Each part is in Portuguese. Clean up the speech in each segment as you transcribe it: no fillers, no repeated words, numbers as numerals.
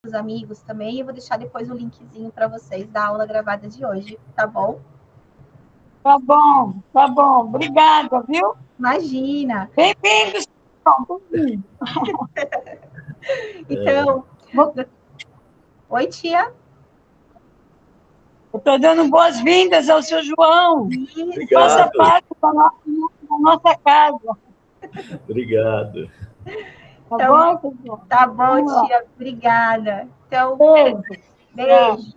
os amigos também. Eu vou deixar depois o linkzinho para vocês da aula gravada de hoje, tá bom? Tá bom, tá bom. Obrigada, viu? Imagina! Bem-vindos. Bem-vindo. Então, oi, tia. Eu estou dando boas-vindas ao seu João. Faça Obrigado. parte da nossa casa. Obrigado. Tá Então, bom, pessoal? tá bom, Vamos lá. tia. Obrigada. Então, Beijo. beijo.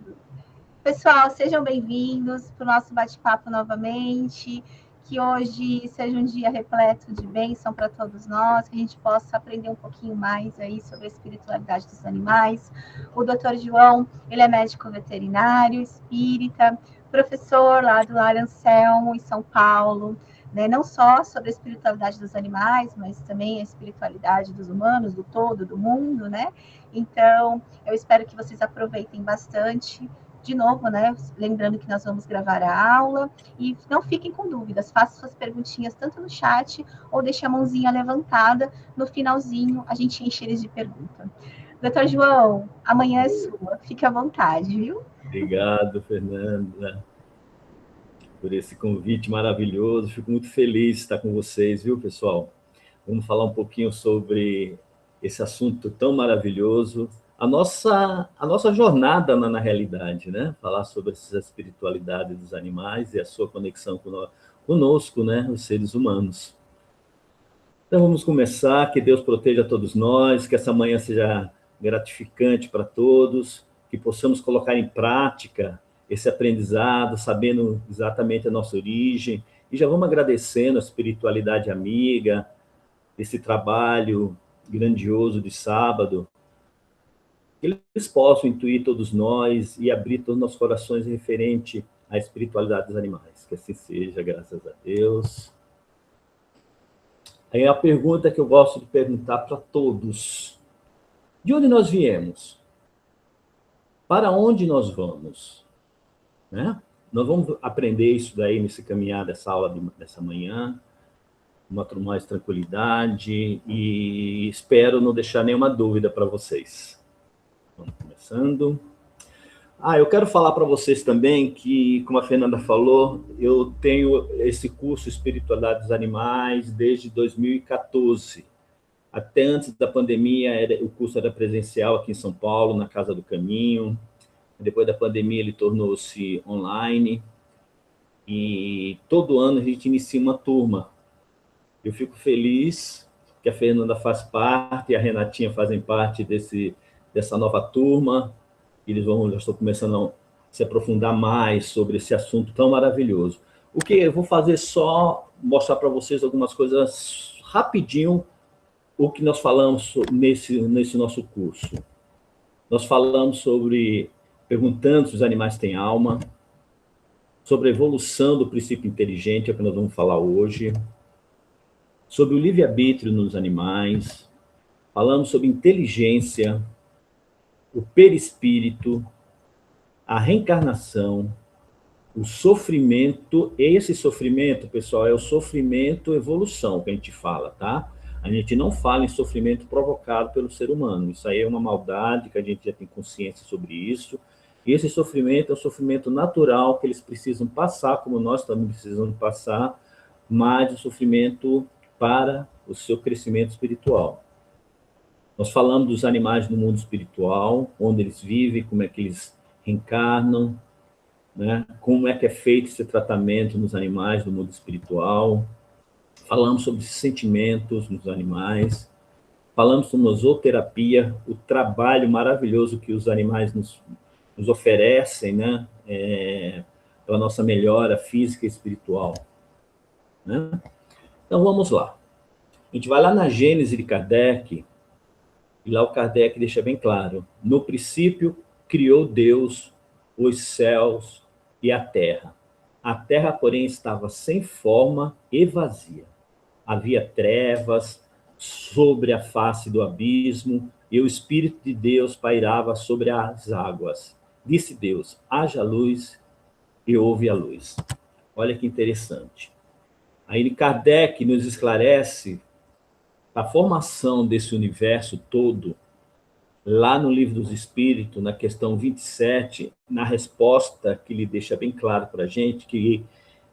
Pessoal, sejam bem-vindos para o nosso bate-papo novamente. Que hoje seja um dia repleto de bênção para todos nós, que a gente possa aprender um pouquinho mais aí sobre a espiritualidade dos animais. O Dr. João, ele é médico veterinário, espírita, professor lá do Lar Anselmo, em São Paulo, né? Não só sobre a espiritualidade dos animais, mas também a espiritualidade dos humanos, do todo, do mundo, né? Então, eu espero que vocês aproveitem bastante. De novo, né? Lembrando que nós vamos gravar a aula e não fiquem com dúvidas, façam suas perguntinhas tanto no chat ou deixe a mãozinha levantada. No finalzinho, a gente enche eles de pergunta. Doutor João, amanhã é sua. Fique à vontade, viu? Obrigado, Fernanda, por esse convite maravilhoso. Fico muito feliz de estar com vocês, viu, pessoal? Vamos falar um pouquinho sobre esse assunto tão maravilhoso. A nossa jornada na realidade, né? Falar sobre essa espiritualidade dos animais e a sua conexão conosco, né? Os seres humanos. Então vamos começar, que Deus proteja todos nós, que essa manhã seja gratificante para todos, que possamos colocar em prática esse aprendizado, sabendo exatamente a nossa origem, e já vamos agradecendo a espiritualidade amiga, esse trabalho grandioso de sábado, que eles possam intuir todos nós e abrir todos os nossos corações referente à espiritualidade dos animais. Que assim seja, graças a Deus. Aí a pergunta que eu gosto de perguntar para todos: de onde nós viemos? Para onde nós vamos? Né? Nós vamos aprender isso daí nesse caminhar dessa aula dessa manhã, com mais tranquilidade, e espero não deixar nenhuma dúvida para vocês. Vamos começando. Eu quero falar para vocês também que, como a Fernanda falou, eu tenho esse curso Espiritualidade dos Animais desde 2014. Até antes da pandemia, o curso era presencial aqui em São Paulo, na Casa do Caminho. Depois da pandemia, ele tornou-se online. E todo ano a gente inicia uma turma. Eu fico feliz que a Fernanda faz parte, e a Renatinha fazem parte dessa nova turma. Já estou começando a se aprofundar mais sobre esse assunto tão maravilhoso. O que eu vou fazer só mostrar para vocês algumas coisas rapidinho, o que nós falamos nesse nosso curso. Nós falamos perguntando se os animais têm alma, sobre a evolução do princípio inteligente, é o que nós vamos falar hoje, sobre o livre-arbítrio nos animais, falamos sobre inteligência, o perispírito, a reencarnação, o sofrimento. Esse sofrimento, pessoal, é o sofrimento evolução que a gente fala, tá? A gente não fala em sofrimento provocado pelo ser humano. Isso aí é uma maldade, que a gente já tem consciência sobre isso. E esse sofrimento é o sofrimento natural que eles precisam passar, como nós também precisamos passar, mas o sofrimento para o seu crescimento espiritual. Nós falamos dos animais no mundo espiritual, onde eles vivem, como é que eles reencarnam, né? Como é que é feito esse tratamento nos animais do mundo espiritual. Falamos sobre sentimentos nos animais. Falamos sobre zooterapia, o trabalho maravilhoso que os animais nos oferecem, né? Pela nossa melhora física e espiritual. Né? Então, vamos lá. A gente vai lá na Gênese de Kardec, e lá o Kardec deixa bem claro: no princípio criou Deus os céus e a terra. A terra, porém, estava sem forma e vazia. Havia trevas sobre a face do abismo, e o Espírito de Deus pairava sobre as águas. Disse Deus: haja luz, e houve a luz. Olha que interessante. Aí Kardec nos esclarece a formação desse universo todo, lá no Livro dos Espíritos, na questão 27, na resposta que ele deixa bem claro para a gente, que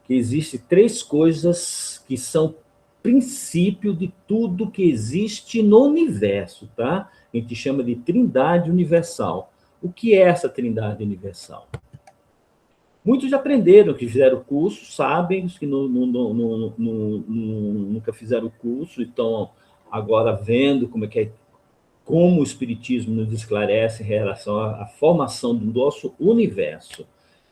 existem 3 coisas que são princípio de tudo que existe no universo, tá? A gente chama de Trindade Universal. O que é essa Trindade Universal? Muitos já aprenderam, que fizeram o curso, sabem, os que nunca fizeram o curso, estão agora vendo como o Espiritismo nos esclarece em relação à formação do nosso universo.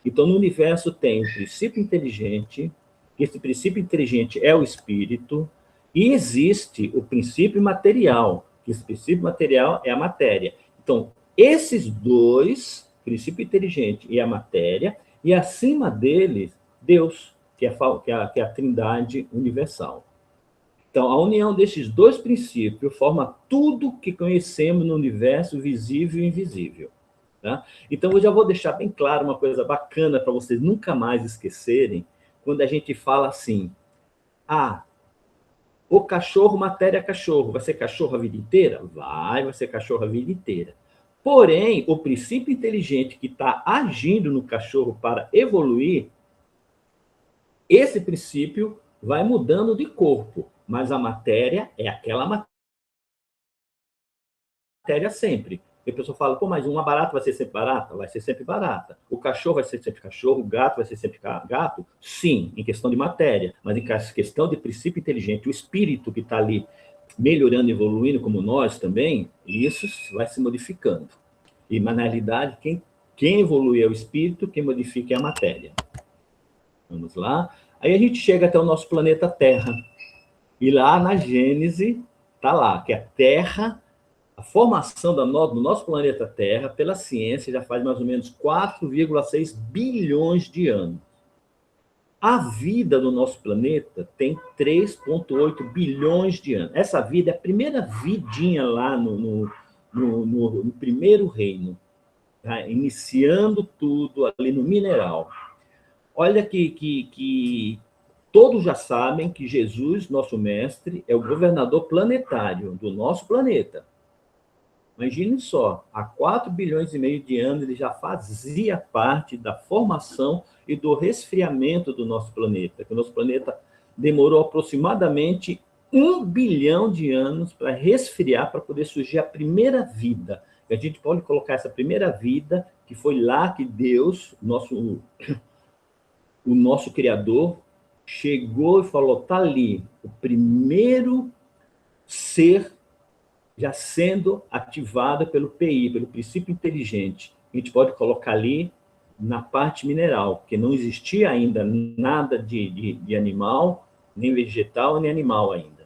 Então, no universo tem o princípio inteligente, esse princípio inteligente é o espírito, e existe o princípio material, que esse princípio material é a matéria. Então, esses 2, princípio inteligente e a matéria, e acima deles, Deus, que é a Trindade Universal. Então, a união desses 2 princípios forma tudo que conhecemos no universo visível e invisível. Tá? Então, eu já vou deixar bem claro uma coisa bacana para vocês nunca mais esquecerem, quando a gente fala assim, o cachorro, matéria cachorro, vai ser cachorro a vida inteira? Vai ser cachorro a vida inteira. Porém, o princípio inteligente que está agindo no cachorro para evoluir, esse princípio vai mudando de corpo, mas a matéria é aquela matéria sempre. E a pessoa fala, mas uma barata vai ser sempre barata? Vai ser sempre barata. O cachorro vai ser sempre cachorro, o gato vai ser sempre gato? Sim, em questão de matéria, mas em questão de princípio inteligente, o espírito que está ali melhorando, evoluindo, como nós também, isso vai se modificando. Mas, na realidade, quem evolui é o espírito, quem modifica é a matéria. Vamos lá? Aí a gente chega até o nosso planeta Terra. E lá na Gênese, está lá, que a Terra, a formação do nosso planeta Terra, pela ciência, já faz mais ou menos 4,6 bilhões de anos. A vida do nosso planeta tem 3,8 bilhões de anos. Essa vida é a primeira vidinha lá no primeiro reino, tá? Iniciando tudo ali no mineral. Olha que todos já sabem que Jesus, nosso mestre, é o governador planetário do nosso planeta. Imagine só, há 4 bilhões e meio de anos ele já fazia parte da formação e do resfriamento do nosso planeta. Que o nosso planeta demorou aproximadamente 1 bilhão de anos para resfriar, para poder surgir a primeira vida. E a gente pode colocar essa primeira vida, que foi lá que Deus, o nosso Criador, chegou e falou, está ali, o primeiro ser já sendo ativado pelo PI, pelo princípio inteligente. A gente pode colocar ali na parte mineral, porque não existia ainda nada de animal, nem vegetal, nem animal ainda.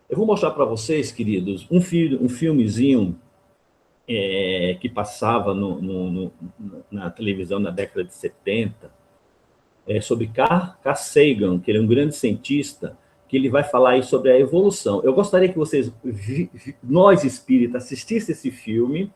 Eu vou mostrar para vocês, queridos, um filmezinho que passava na televisão na década de 70, sobre Carl Sagan, que ele é um grande cientista, que ele vai falar aí sobre a evolução. Eu gostaria que vocês, nós espíritas, assistissem esse filme,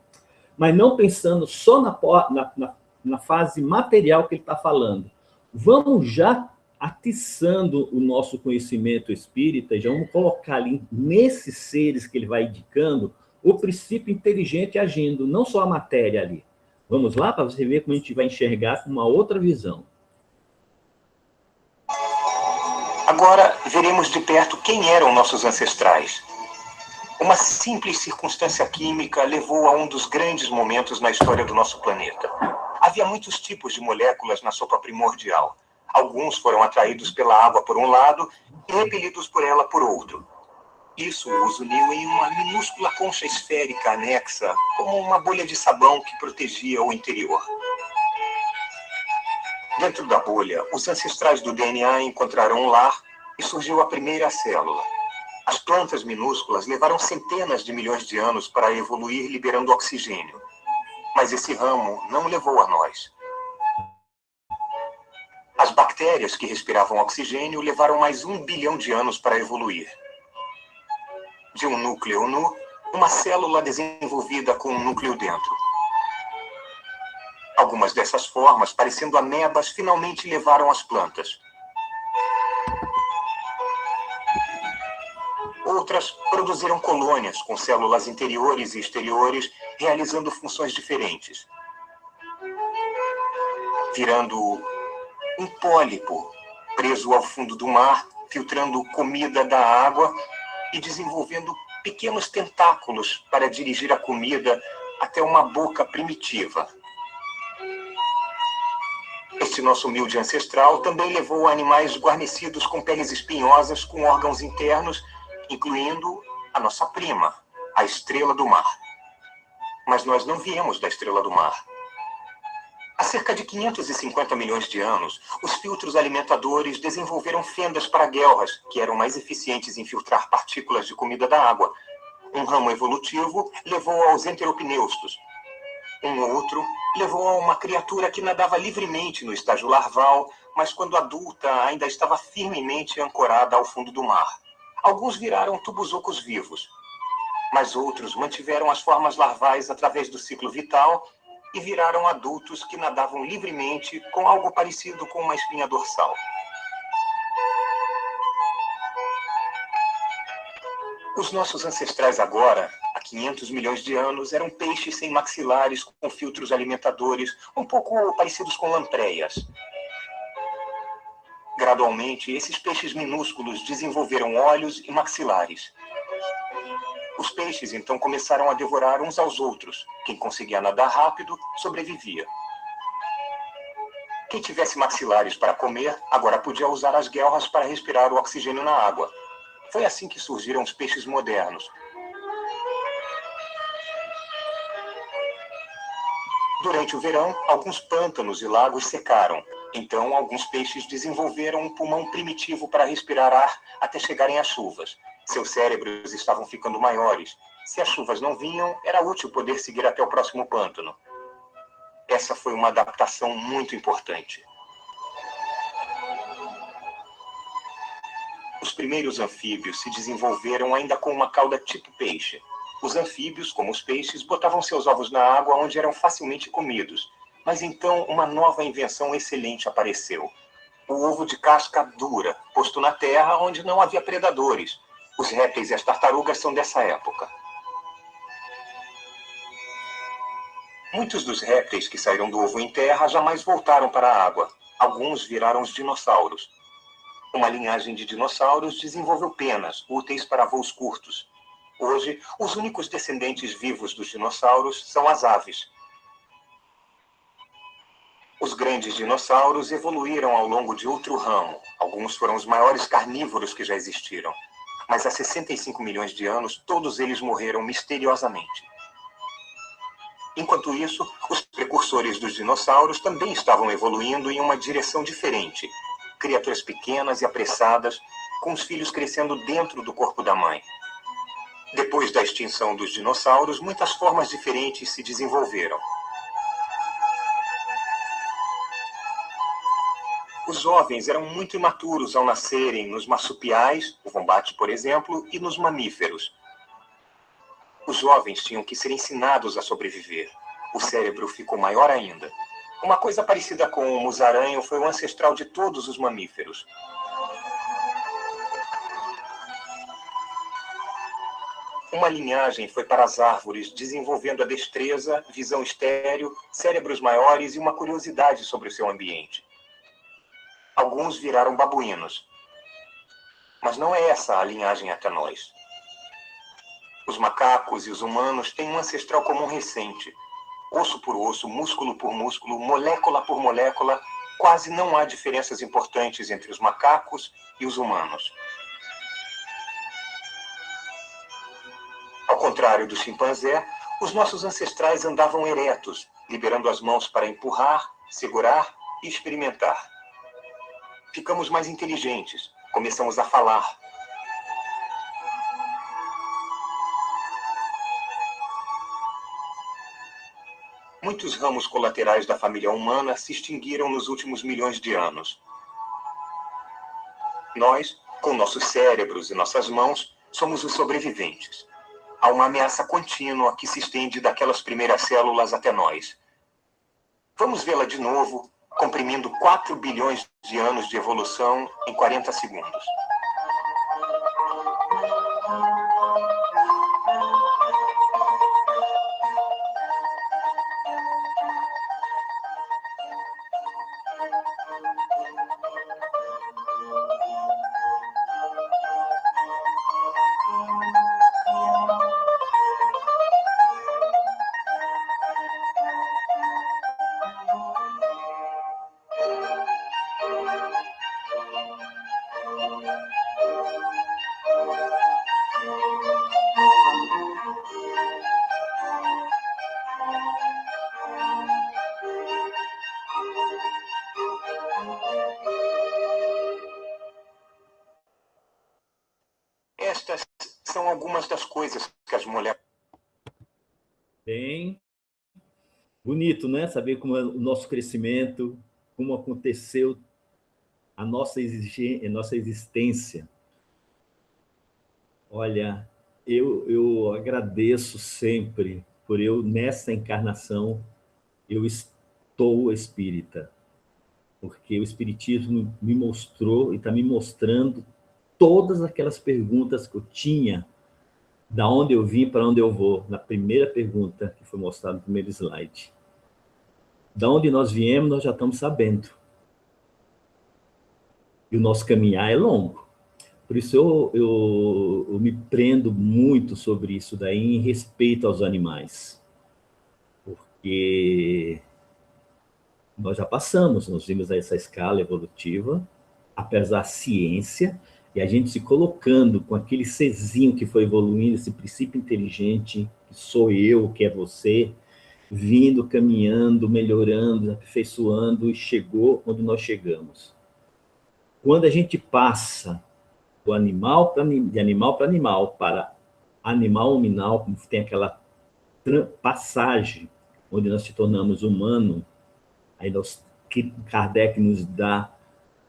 mas não pensando só na fase material que ele está falando. Vamos já atiçando o nosso conhecimento espírita, já vamos colocar ali, nesses seres que ele vai indicando, o princípio inteligente agindo, não só a matéria ali. Vamos lá, para você ver como a gente vai enxergar com uma outra visão. Agora, veremos de perto quem eram nossos ancestrais. Uma simples circunstância química levou a um dos grandes momentos na história do nosso planeta. Havia muitos tipos de moléculas na sopa primordial. Alguns foram atraídos pela água por um lado e repelidos por ela por outro. Isso os uniu em uma minúscula concha esférica anexa, como uma bolha de sabão que protegia o interior. Dentro da bolha, os ancestrais do DNA encontraram um lar e surgiu a primeira célula. As plantas minúsculas levaram centenas de milhões de anos para evoluir liberando oxigênio. Mas esse ramo não levou a nós. As bactérias que respiravam oxigênio levaram mais 1 bilhão de anos para evoluir. De um núcleo nu, uma célula desenvolvida com um núcleo dentro. Algumas dessas formas, parecendo amebas, finalmente levaram as plantas. outras produziram colônias com células interiores e exteriores, realizando funções diferentes. Virando um pólipo preso ao fundo do mar, filtrando comida da água e desenvolvendo pequenos tentáculos para dirigir a comida até uma boca primitiva. Este nosso humilde ancestral também levou animais guarnecidos com peles espinhosas com órgãos internos, incluindo a nossa prima, a estrela do mar. Mas nós não viemos da estrela do mar. Há cerca de 550 milhões de anos, os filtros alimentadores desenvolveram fendas para guelras, que eram mais eficientes em filtrar partículas de comida da água. Um ramo evolutivo levou aos enteropneustos. Um outro levou a uma criatura que nadava livremente no estágio larval, mas quando adulta ainda estava firmemente ancorada ao fundo do mar. Alguns viraram tubos-ocos vivos, mas outros mantiveram as formas larvais através do ciclo vital e viraram adultos que nadavam livremente com algo parecido com uma espinha dorsal. Os nossos ancestrais agora, há 500 milhões de anos, eram peixes sem maxilares, com filtros alimentadores, um pouco parecidos com lampreyas. Gradualmente, esses peixes minúsculos desenvolveram olhos e maxilares. Os peixes, então, começaram a devorar uns aos outros. Quem conseguia nadar rápido, sobrevivia. Quem tivesse maxilares para comer, agora podia usar as guelras para respirar o oxigênio na água. Foi assim que surgiram os peixes modernos. Durante o verão, alguns pântanos e lagos secaram. Então, alguns peixes desenvolveram um pulmão primitivo para respirar ar até chegarem às chuvas. Seus cérebros estavam ficando maiores. Se as chuvas não vinham, era útil poder seguir até o próximo pântano. Essa foi uma adaptação muito importante. Os primeiros anfíbios se desenvolveram ainda com uma cauda tipo peixe. Os anfíbios, como os peixes, botavam seus ovos na água onde eram facilmente comidos. Mas então uma nova invenção excelente apareceu. O ovo de casca dura, posto na terra onde não havia predadores. Os répteis e as tartarugas são dessa época. Muitos dos répteis que saíram do ovo em terra jamais voltaram para a água. Alguns viraram os dinossauros. Uma linhagem de dinossauros desenvolveu penas, úteis para voos curtos. Hoje, os únicos descendentes vivos dos dinossauros são as aves. Os grandes dinossauros evoluíram ao longo de outro ramo. Alguns foram os maiores carnívoros que já existiram. Mas há 65 milhões de anos, todos eles morreram misteriosamente. Enquanto isso, os precursores dos dinossauros também estavam evoluindo em uma direção diferente. Criaturas pequenas e apressadas, com os filhos crescendo dentro do corpo da mãe. Depois da extinção dos dinossauros, muitas formas diferentes se desenvolveram. Os jovens eram muito imaturos ao nascerem nos marsupiais, o vombate, por exemplo, e nos mamíferos. Os jovens tinham que ser ensinados a sobreviver. O cérebro ficou maior ainda. Uma coisa parecida com o musaranho foi o ancestral de todos os mamíferos. Uma linhagem foi para as árvores, desenvolvendo a destreza, visão estéril, cérebros maiores e uma curiosidade sobre o seu ambiente. Alguns viraram babuínos. Mas não é essa a linhagem até nós. Os macacos e os humanos têm um ancestral comum recente. Osso por osso, músculo por músculo, molécula por molécula, quase não há diferenças importantes entre os macacos e os humanos. Ao contrário do chimpanzé, os nossos ancestrais andavam eretos, liberando as mãos para empurrar, segurar e experimentar. Ficamos mais inteligentes, começamos a falar. Muitos ramos colaterais da família humana se extinguiram nos últimos milhões de anos. Nós, com nossos cérebros e nossas mãos, somos os sobreviventes. Há uma ameaça contínua que se estende daquelas primeiras células até nós. Vamos vê-la de novo, comprimindo 4 bilhões de anos de evolução em 40 segundos. são algumas das coisas que as mulheres... Bem bonito, né? Saber como é o nosso crescimento, como aconteceu a nossa existência. Olha, eu agradeço sempre por eu, nessa encarnação, eu estou espírita, porque o Espiritismo me mostrou e está me mostrando todas aquelas perguntas que eu tinha, da onde eu vim, para onde eu vou, na primeira pergunta que foi mostrada no primeiro slide. Da onde nós viemos, nós já estamos sabendo. E o nosso caminhar é longo. Por isso eu me prendo muito sobre isso daí, em respeito aos animais. Porque nós já passamos, nós vimos essa escala evolutiva, apesar da ciência, e a gente se colocando com aquele serzinho que foi evoluindo, esse princípio inteligente, que sou eu, que é você, vindo, caminhando, melhorando, aperfeiçoando, e chegou onde nós chegamos. Quando a gente passa de animal para animal, para animal nominal, como tem aquela passagem, onde nós se tornamos humano, aí Kardec nos dá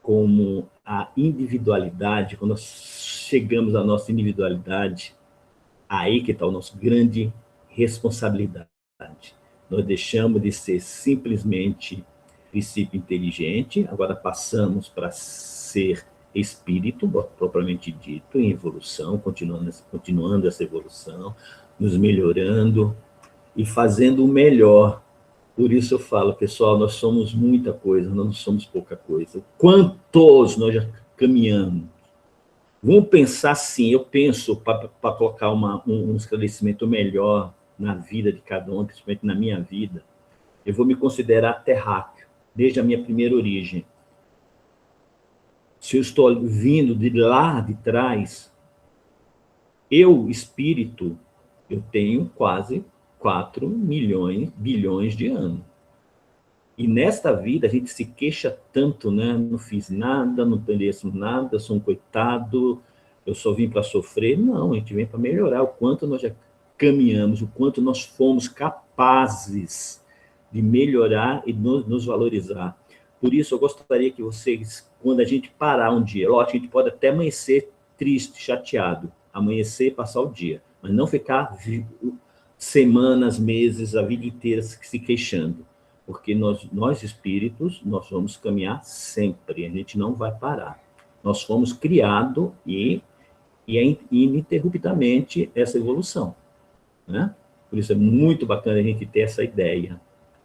como a individualidade, quando nós chegamos à nossa individualidade, aí que está a nossa grande responsabilidade. Nós deixamos de ser simplesmente princípio inteligente, agora passamos para ser espírito, propriamente dito, em evolução, continuando essa evolução, nos melhorando e fazendo o melhor. Por isso eu falo, pessoal, nós somos muita coisa, nós não somos pouca coisa. Quantos nós já caminhamos? Vamos pensar assim, eu penso, para colocar um esclarecimento melhor na vida de cada um, principalmente na minha vida, eu vou me considerar terráqueo, desde a minha primeira origem. Se eu estou vindo de lá de trás, eu, espírito, eu tenho quase 4 bilhões de anos. E nesta vida a gente se queixa tanto, né? Não fiz nada, não mereço nada, sou um coitado, eu só vim para sofrer. Não, a gente vem para melhorar. O quanto nós já caminhamos, o quanto nós fomos capazes de melhorar e nos valorizar. Por isso, eu gostaria que vocês, quando a gente parar um dia, lógico, a gente pode até amanhecer triste, chateado, amanhecer e passar o dia, mas não ficar semanas, meses, a vida inteira se queixando, porque nós espíritos, nós vamos caminhar sempre, a gente não vai parar. Nós fomos criados e é ininterruptamente essa evolução, né? Por isso é muito bacana a gente ter essa ideia,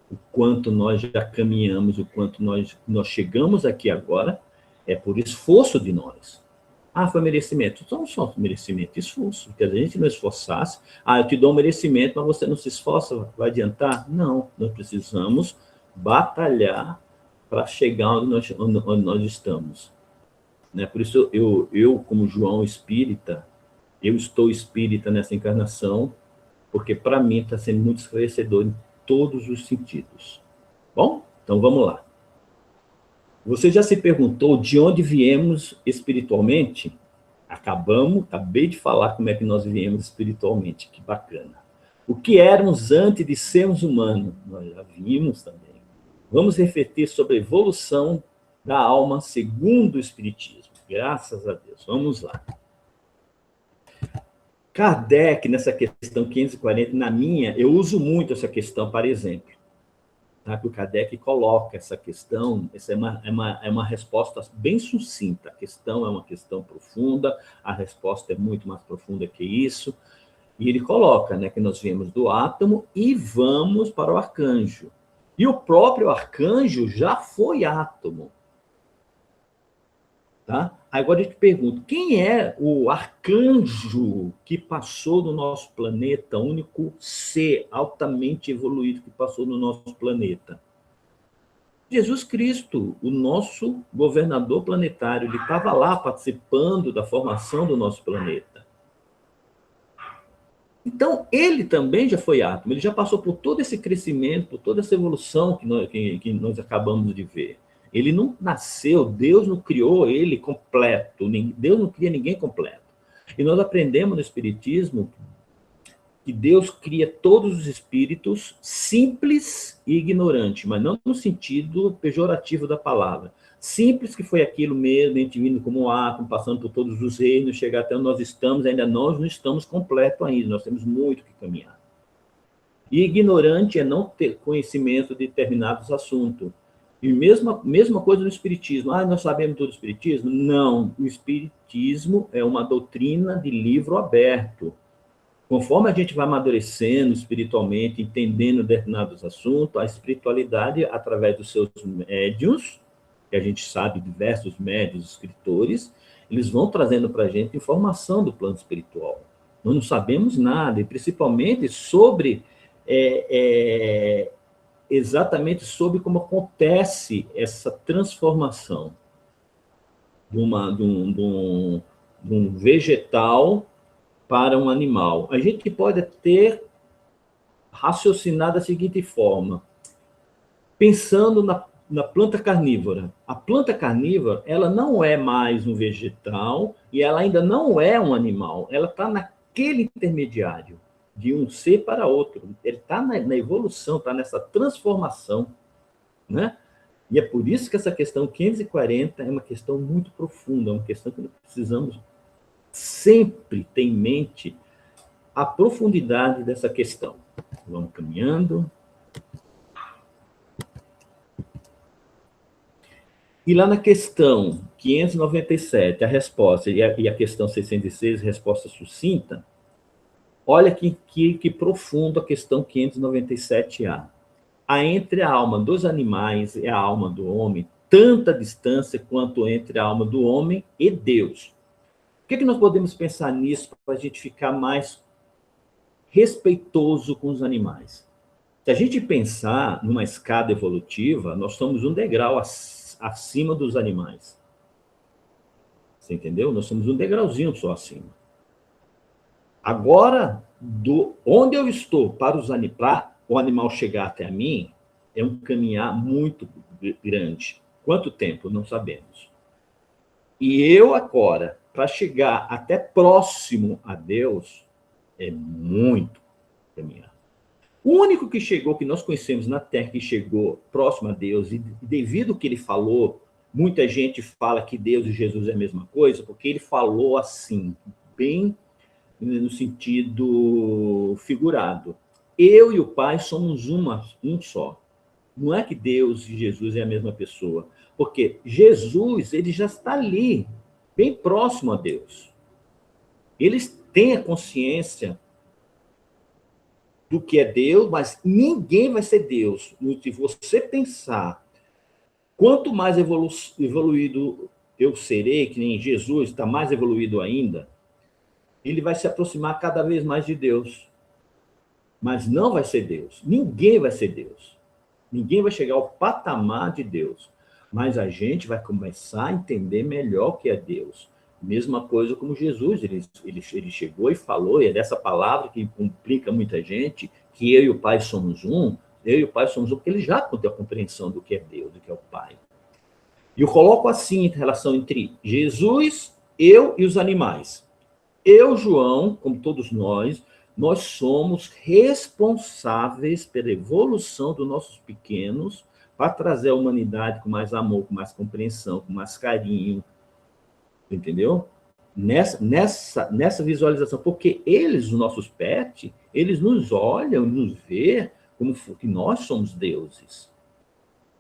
o quanto nós já caminhamos, o quanto nós chegamos aqui agora, é por esforço de nós. Ah, foi merecimento. Não só merecimento, esforço. Porque a gente não esforçasse, eu te dou um merecimento, mas você não se esforça, vai adiantar? Não, nós precisamos batalhar para chegar onde nós estamos. Né? Por isso, eu, como João espírita, eu estou espírita nessa encarnação, porque para mim está sendo muito esclarecedor em todos os sentidos. Bom, então vamos lá. Você já se perguntou de onde viemos espiritualmente? Acabei de falar como é que nós viemos espiritualmente, que bacana. O que éramos antes de sermos humanos? Nós já vimos também. Vamos refletir sobre a evolução da alma segundo o Espiritismo. Graças a Deus. Vamos lá. Kardec, nessa questão 540, na minha, eu uso muito essa questão, para exemplo. Tá? Que o Kardec coloca essa questão, essa é uma resposta bem sucinta. A questão é uma questão profunda, a resposta é muito mais profunda que isso. E ele coloca, né, que nós viemos do átomo e vamos para o arcanjo. E o próprio arcanjo já foi átomo. Tá? Agora eu te pergunto, quem é o arcanjo que passou no nosso planeta, o único ser altamente evoluído que passou no nosso planeta? Jesus Cristo, o nosso governador planetário, ele estava lá participando da formação do nosso planeta. Então, ele também já foi átomo, ele já passou por todo esse crescimento, por toda essa evolução que nós acabamos de ver. Ele não nasceu, Deus não criou ele completo, Deus não cria ninguém completo. E nós aprendemos no Espiritismo que Deus cria todos os espíritos simples e ignorantes, mas não no sentido pejorativo da palavra. Simples, que foi aquilo mesmo, a gente vindo como um átomo, passando por todos os reinos, chegar até onde nós estamos, ainda nós não estamos completos ainda, nós temos muito que caminhar. E ignorante é não ter conhecimento de determinados assuntos. E mesma coisa no Espiritismo. Nós sabemos tudo do Espiritismo? Não, o Espiritismo é uma doutrina de livro aberto. Conforme a gente vai amadurecendo espiritualmente, entendendo determinados assuntos, a espiritualidade, através dos seus médiuns, que a gente sabe, diversos médiuns, escritores, eles vão trazendo para a gente informação do plano espiritual. Nós não sabemos nada, e principalmente sobre, exatamente sobre como acontece essa transformação de um vegetal para um animal. A gente pode ter raciocinado da seguinte forma, pensando na planta carnívora. A planta carnívora, ela não é mais um vegetal e ela ainda não é um animal. Ela está naquele intermediário de um ser para outro. Ele está na evolução, está nessa transformação, né? E é por isso que essa questão 540 é uma questão muito profunda, é uma questão que nós precisamos sempre ter em mente a profundidade dessa questão. Vamos caminhando. E lá na questão 597, a resposta, e a questão 606, resposta sucinta, olha que profundo a questão 597A. Há entre a alma dos animais e a alma do homem tanta distância quanto entre a alma do homem e Deus. O que nós podemos pensar nisso para a gente ficar mais respeitoso com os animais? Se a gente pensar numa escada evolutiva, nós somos um degrau acima dos animais. Você entendeu? Nós somos um degrauzinho só acima. Agora, onde eu estou para o animal chegar até a mim, é um caminhar muito grande. Quanto tempo? Não sabemos. E eu agora, para chegar até próximo a Deus, é muito caminhar. O único que chegou, que nós conhecemos na Terra, que chegou próximo a Deus, e devido ao que ele falou, muita gente fala que Deus e Jesus é a mesma coisa, porque ele falou assim, bem no sentido figurado. Eu e o Pai somos um só. Não é que Deus e Jesus é a mesma pessoa, porque Jesus, ele já está ali, bem próximo a Deus. Eles têm a consciência do que é Deus, mas ninguém vai ser Deus. Se você pensar, quanto mais evoluído eu serei, que nem Jesus está mais evoluído ainda, ele vai se aproximar cada vez mais de Deus. Mas não vai ser Deus. Ninguém vai ser Deus. Ninguém vai chegar ao patamar de Deus. Mas a gente vai começar a entender melhor o que é Deus. Mesma coisa como Jesus, ele chegou e falou, e é dessa palavra que complica muita gente, que eu e o Pai somos um, porque ele já tem a compreensão do que é Deus, do que é o Pai. E eu coloco assim a relação entre Jesus, eu e os animais. Eu, João, como todos nós somos responsáveis pela evolução dos nossos pequenos para trazer a humanidade com mais amor, com mais compreensão, com mais carinho, entendeu? Nessa visualização, porque eles, os nossos pets, eles nos olham, nos veem como que nós somos deuses.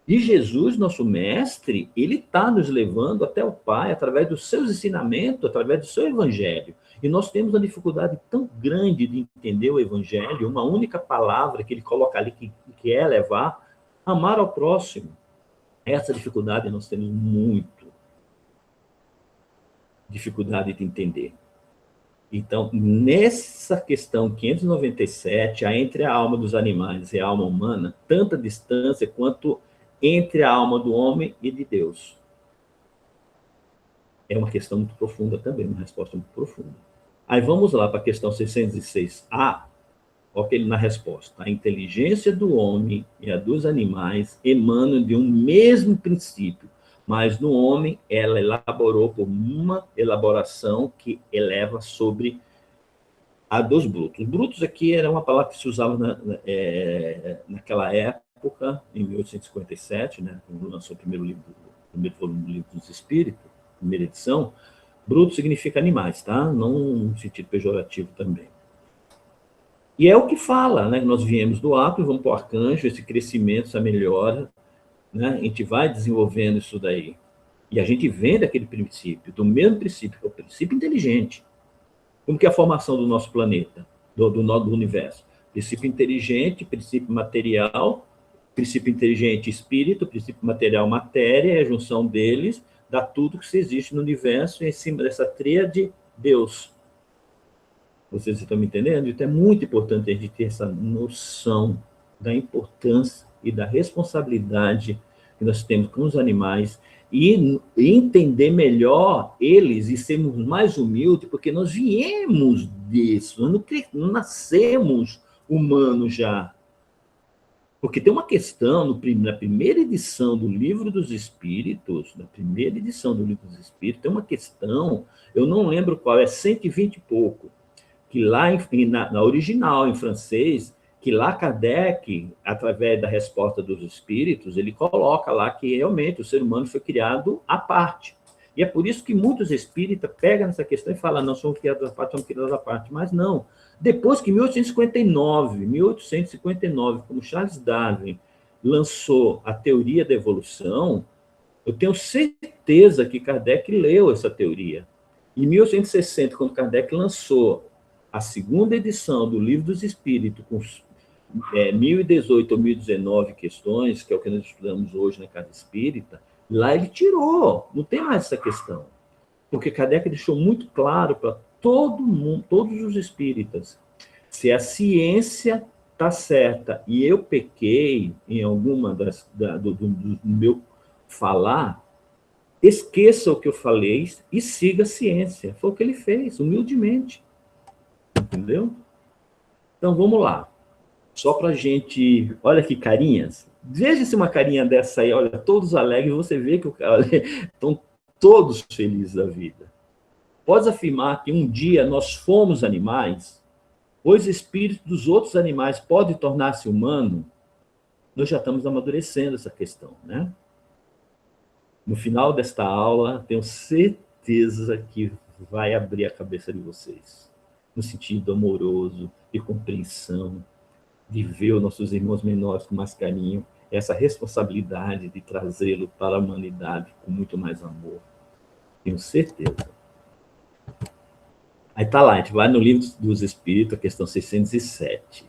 E Jesus, nosso mestre, ele está nos levando até o Pai através dos seus ensinamentos, através do seu evangelho. E nós temos uma dificuldade tão grande de entender o evangelho, uma única palavra que ele coloca ali, que é levar, amar ao próximo. Essa dificuldade nós temos muito. Dificuldade de entender. Então, nessa questão 597, há entre a alma dos animais e a alma humana tanta distância quanto entre a alma do homem e de Deus. É uma questão muito profunda também, uma resposta muito profunda. Aí vamos lá para a questão 606A, ok, na resposta. A inteligência do homem e a dos animais emanam de um mesmo princípio, mas no homem ela elaborou por uma elaboração que eleva sobre a dos brutos. Brutos aqui era uma palavra que se usava naquela época, em 1857, né, quando lançou o primeiro volume do Livro dos Espíritos, primeira edição. Bruto significa animais, tá? Não no sentido pejorativo também. E é o que fala, né? Nós viemos do átomo e vamos para o arcanjo, esse crescimento, essa melhora, né? A gente vai desenvolvendo isso daí. E a gente vem daquele princípio, do mesmo princípio, que é o princípio inteligente. Como que é a formação do nosso planeta, do universo? Princípio inteligente, princípio material, princípio inteligente espírito, princípio material matéria, e a junção deles dá tudo que existe no universo, e em cima dessa tríade, Deus. Vocês estão me entendendo? Então é muito importante a gente ter essa noção da importância e da responsabilidade que nós temos com os animais e entender melhor eles e sermos mais humildes, porque nós viemos disso, nós não nascemos humanos já. Porque tem uma questão, na primeira edição do Livro dos Espíritos, tem uma questão, eu não lembro qual, é 120 e pouco, que lá, na original, em francês, que lá Kardec, através da resposta dos espíritos, ele coloca lá que realmente o ser humano foi criado à parte. E é por isso que muitos espíritas pegam nessa questão e falam, não, somos criados à parte, mas não. Depois que em 1859, como Charles Darwin lançou a teoria da evolução, eu tenho certeza que Kardec leu essa teoria. Em 1860, quando Kardec lançou a segunda edição do Livro dos Espíritos, com 1018 ou 1019 questões, que é o que nós estudamos hoje na Casa Espírita, lá ele tirou, não tem mais essa questão. Porque Kardec deixou muito claro para todo mundo, todos os espíritas, se a ciência está certa e eu pequei em alguma do meu falar, esqueça o que eu falei e siga a ciência. Foi o que ele fez, humildemente. Entendeu? Então, vamos lá. Só para a gente... Olha que carinhas. Veja se uma carinha dessa aí, olha, todos alegres, você vê que estão todos felizes da vida. Pode afirmar que um dia nós fomos animais, os espíritos dos outros animais podem tornar-se humanos? Nós já estamos amadurecendo essa questão, né? No final desta aula, tenho certeza que vai abrir a cabeça de vocês, no sentido amoroso, de compreensão, de ver os nossos irmãos menores com mais carinho, essa responsabilidade de trazê-lo para a humanidade com muito mais amor. Tenho certeza. Aí está lá, a gente vai no Livro dos Espíritos, a questão 607.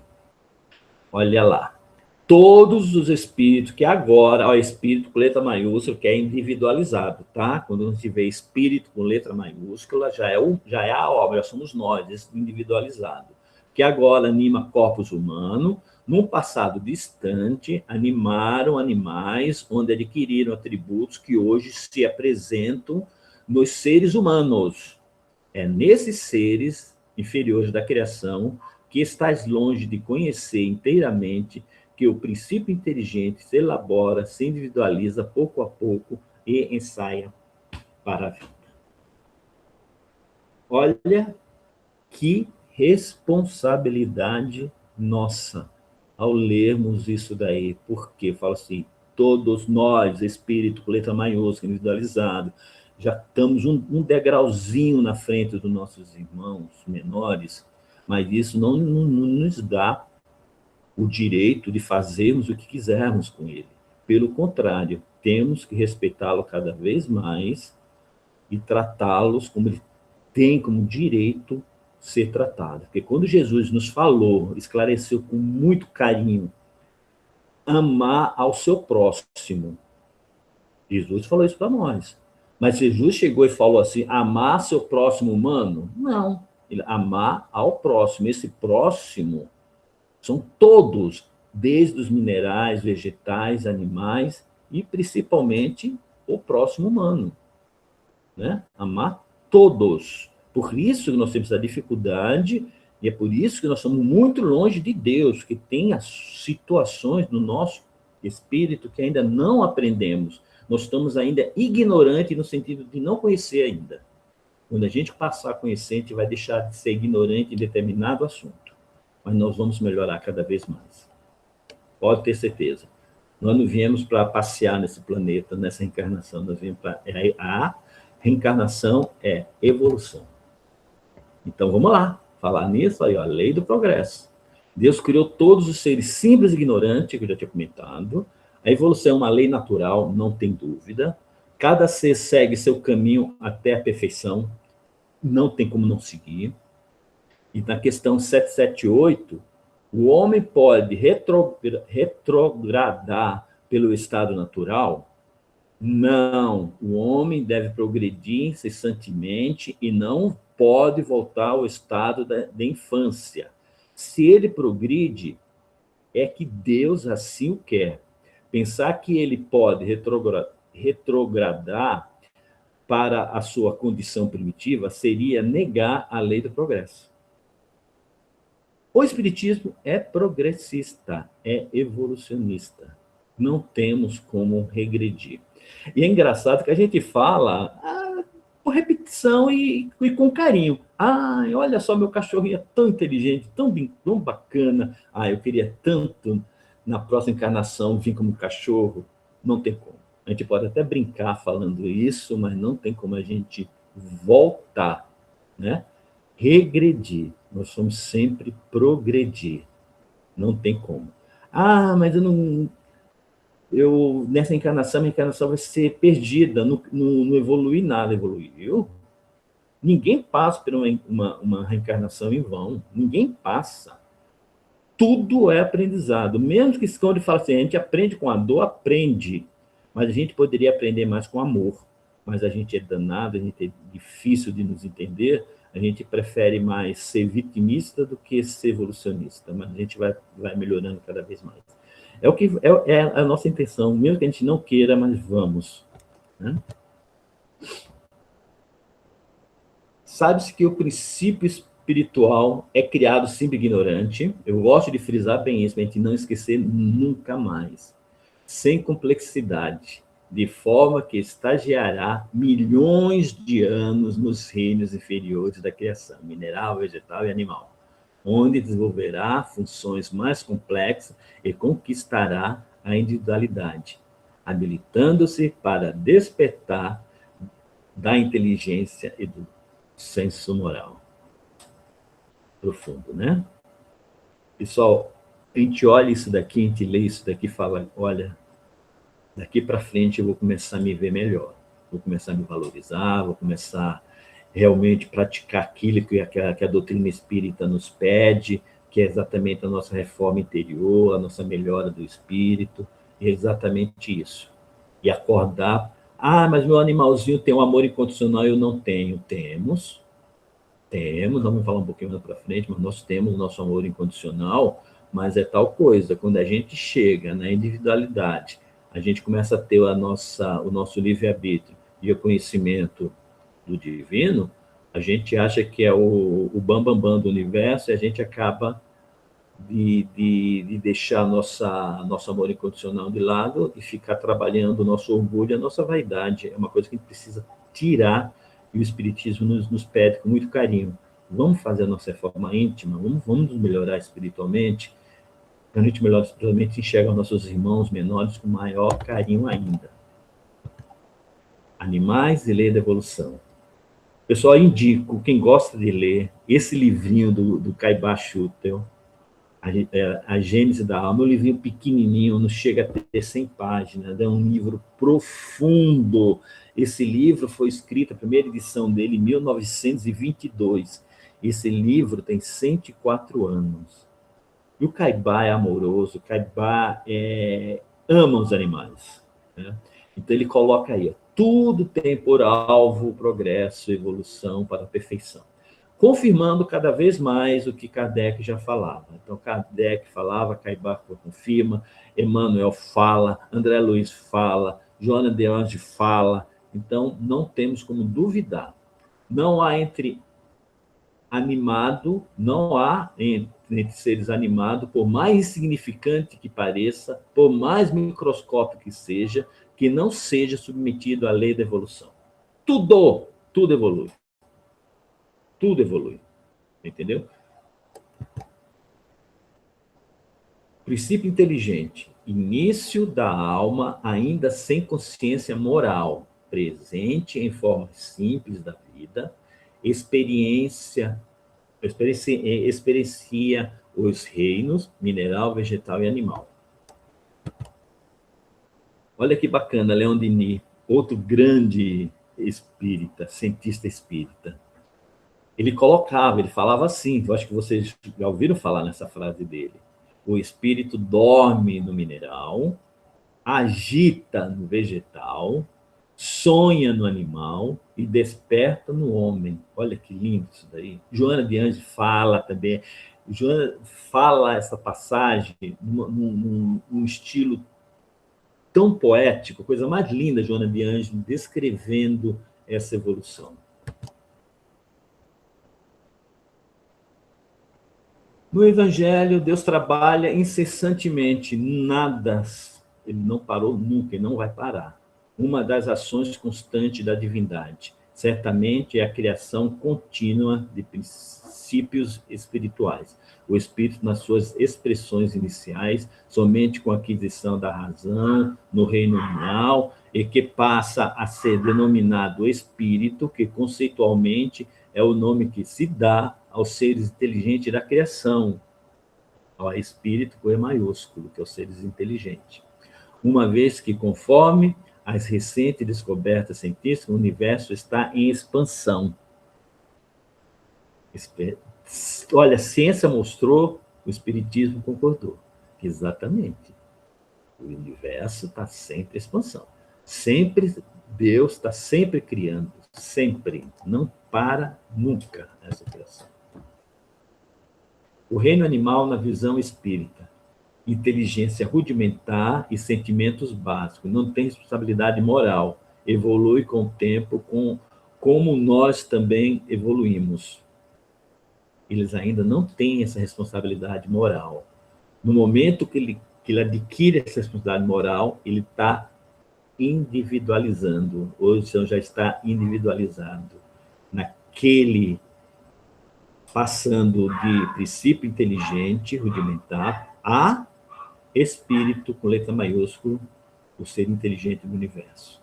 Olha lá. Todos os espíritos que agora, espírito com letra maiúscula, que é individualizado, tá? Quando a gente vê espírito com letra maiúscula, já é a obra, já somos nós, esse individualizado. Que agora anima corpos humanos, num passado distante, animaram animais, onde adquiriram atributos que hoje se apresentam nos seres humanos. É nesses seres inferiores da criação que estás longe de conhecer inteiramente que o princípio inteligente se elabora, se individualiza pouco a pouco e ensaia para a vida. Olha que responsabilidade nossa ao lermos isso daí, porque fala assim, todos nós, espírito com letra maiúscula, individualizado, já estamos um degrauzinho na frente dos nossos irmãos menores, mas isso não nos dá o direito de fazermos o que quisermos com ele. Pelo contrário, temos que respeitá-lo cada vez mais e tratá-los como ele tem como direito ser tratado. Porque quando Jesus nos falou, esclareceu com muito carinho, amar ao seu próximo. Jesus falou isso para nós. Mas Jesus chegou e falou assim, amar seu próximo humano? Não. Ele, amar ao próximo. Esse próximo são todos, desde os minerais, vegetais, animais e, principalmente, o próximo humano. Né? Amar todos. Por isso que nós temos a dificuldade, e é por isso que nós somos muito longe de Deus, que tem as situações no nosso espírito que ainda não aprendemos. Nós estamos ainda ignorantes no sentido de não conhecer ainda. Quando a gente passar a conhecer, a gente vai deixar de ser ignorante em determinado assunto. Mas nós vamos melhorar cada vez mais. Pode ter certeza. Nós não viemos para passear nesse planeta, nessa reencarnação. Nós viemos para... A reencarnação é evolução. Então, vamos lá. Falar nisso aí, ó, a lei do progresso. Deus criou todos os seres simples e ignorantes, que eu já tinha comentado. A evolução é uma lei natural, não tem dúvida. Cada ser segue seu caminho até a perfeição. Não tem como não seguir. E na questão 778, o homem pode retrogradar pelo estado natural? Não. O homem deve progredir incessantemente e não pode voltar ao estado da infância. Se ele progride, é que Deus assim o quer. Pensar que ele pode retrogradar para a sua condição primitiva seria negar a lei do progresso. O Espiritismo é progressista, é evolucionista. Não temos como regredir. E é engraçado que a gente fala por repetição e com carinho. Olha só, meu cachorrinho é tão inteligente, tão bacana. Eu queria tanto, na próxima encarnação, vir como cachorro. Não tem como. A gente pode até brincar falando isso, mas não tem como a gente voltar, né? Regredir. Nós somos sempre progredir. Não tem como. Mas eu não... nessa encarnação, minha encarnação vai ser perdida, não evoluir nada. Evoluiu? Ninguém passa por uma reencarnação em vão. Ninguém passa. Tudo é aprendizado. Mesmo que quando ele fala assim, a gente aprende com a dor, aprende. Mas a gente poderia aprender mais com amor. Mas a gente é danado, a gente é difícil de nos entender. A gente prefere mais ser vitimista do que ser evolucionista. Mas a gente vai melhorando cada vez mais. É a nossa intenção, mesmo que a gente não queira, mas vamos. Né? Sabe-se que o princípio espiritual é criado sempre ignorante. Eu gosto de frisar bem isso, para a gente não esquecer nunca mais. Sem complexidade, de forma que estagiará milhões de anos nos reinos inferiores da criação, mineral, vegetal e animal, onde desenvolverá funções mais complexas e conquistará a individualidade, habilitando-se para despertar da inteligência e do senso moral. Profundo, né? Pessoal, a gente olha isso daqui, a gente lê isso daqui e fala, olha, daqui para frente eu vou começar a me ver melhor, vou começar a me valorizar, vou começar realmente praticar aquilo que a doutrina espírita nos pede, que é exatamente a nossa reforma interior, a nossa melhora do espírito, é exatamente isso. E acordar, mas meu animalzinho tem um amor incondicional e eu não tenho. Temos, vamos falar um pouquinho mais para frente, mas nós temos o nosso amor incondicional, mas é tal coisa, quando a gente chega na individualidade, a gente começa a ter o nosso livre-arbítrio e o conhecimento do divino, a gente acha que é o bambambam do universo e a gente acaba de deixar nosso amor incondicional de lado e ficar trabalhando o nosso orgulho, a nossa vaidade. É uma coisa que a gente precisa tirar e o Espiritismo nos pede com muito carinho. Vamos fazer a nossa reforma íntima, vamos nos melhorar espiritualmente. Quando a gente melhora espiritualmente, a gente enxerga os nossos irmãos menores com maior carinho ainda. Animais e Lei da Evolução. Pessoal, indico, quem gosta de ler, esse livrinho do Caibá Schutel, a Gênese da Alma, é um livrinho pequenininho, não chega a ter 100 páginas, é um livro profundo. Esse livro foi escrito, a primeira edição dele, em 1922. Esse livro tem 104 anos. E o Caibá é amoroso, o Caibá ama os animais. Né? Então, ele coloca aí, tudo tem por alvo o progresso, evolução para a perfeição. Confirmando cada vez mais o que Kardec já falava. Então, Kardec falava, Caibá confirma, Emmanuel fala, André Luiz fala, Joana de Anjos fala. Então, não temos como duvidar. Não há entre seres animados, por mais insignificante que pareça, por mais microscópico que seja, que não seja submetido à lei da evolução. Tudo evolui. Tudo evolui. Entendeu? Princípio inteligente. Início da alma ainda sem consciência moral, presente em formas simples da vida, experiencia os reinos mineral, vegetal e animal. Olha que bacana, Leon Denis, outro grande espírita, cientista espírita. Ele falava assim, eu acho que vocês já ouviram falar nessa frase dele. O espírito dorme no mineral, agita no vegetal, sonha no animal e desperta no homem. Olha que lindo isso daí. Joana de Anjos fala também. Joana fala essa passagem num estilo tão poético, coisa mais linda, Joana de Anjos, descrevendo essa evolução. No Evangelho, Deus trabalha incessantemente, nada, ele não parou nunca e não vai parar. Uma das ações constantes da divindade, certamente, é a criação contínua de princípios espirituais. O espírito, nas suas expressões iniciais, somente com a aquisição da razão no reino animal, e que passa a ser denominado espírito, que conceitualmente é o nome que se dá aos seres inteligentes da criação, ao espírito com E maiúsculo, que é os seres inteligentes. Uma vez que, conforme as recentes descobertas científicas, o universo está em expansão. Olha, a ciência mostrou, o espiritismo concordou. Exatamente. O universo está sempre em expansão. Sempre, Deus está sempre criando, sempre. Não para nunca essa criação. O reino animal na visão espírita. Inteligência rudimentar e sentimentos básicos. Não tem responsabilidade moral. Evolui com o tempo, como nós também evoluímos. Eles ainda não têm essa responsabilidade moral. No momento que ele adquire essa responsabilidade moral, ele está individualizando, ou seja, já está individualizado naquele, passando de princípio inteligente, rudimentar, a espírito, com letra maiúscula, o ser inteligente do universo.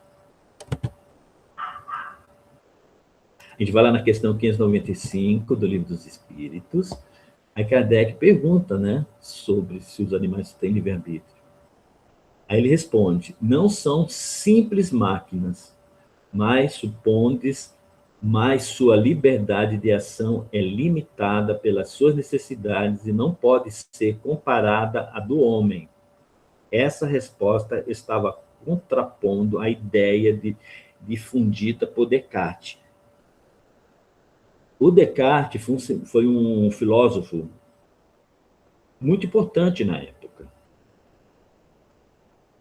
A gente vai lá na questão 595 do Livro dos Espíritos. Aí Kardec pergunta, né, sobre se os animais têm livre-arbítrio. Aí ele responde: não são simples máquinas, mas supondes, mas sua liberdade de ação é limitada pelas suas necessidades e não pode ser comparada à do homem. Essa resposta estava contrapondo a ideia difundida por Descartes. O Descartes foi um filósofo muito importante na época.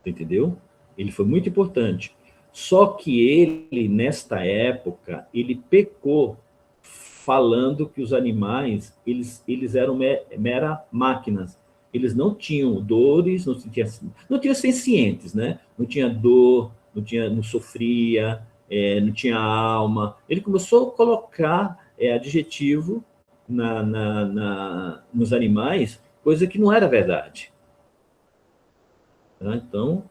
Entendeu? Ele foi muito importante. Só que ele, nesta época, ele pecou falando que os animais, eles eram mera máquinas. Eles não tinham dores, não tinham sencientes, né? Não tinha dor, não sofria, não tinha alma. Ele começou a colocar adjetivo nos animais, coisa que não era verdade. Tá? Então,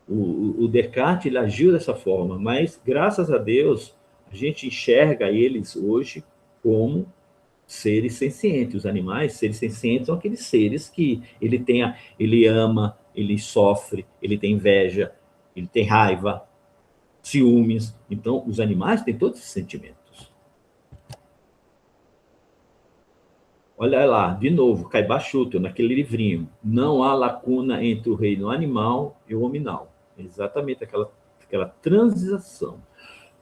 o Descartes ele agiu dessa forma, mas, graças a Deus, a gente enxerga eles hoje como seres sencientes. Os animais, seres sencientes, são aqueles seres que ele ama, ele sofre, ele tem inveja, ele tem raiva, ciúmes. Então, os animais têm todos esses sentimentos. Olha lá, de novo, Caiba-Schutel, naquele livrinho. Não há lacuna entre o reino animal e o hominal. Exatamente aquela transição.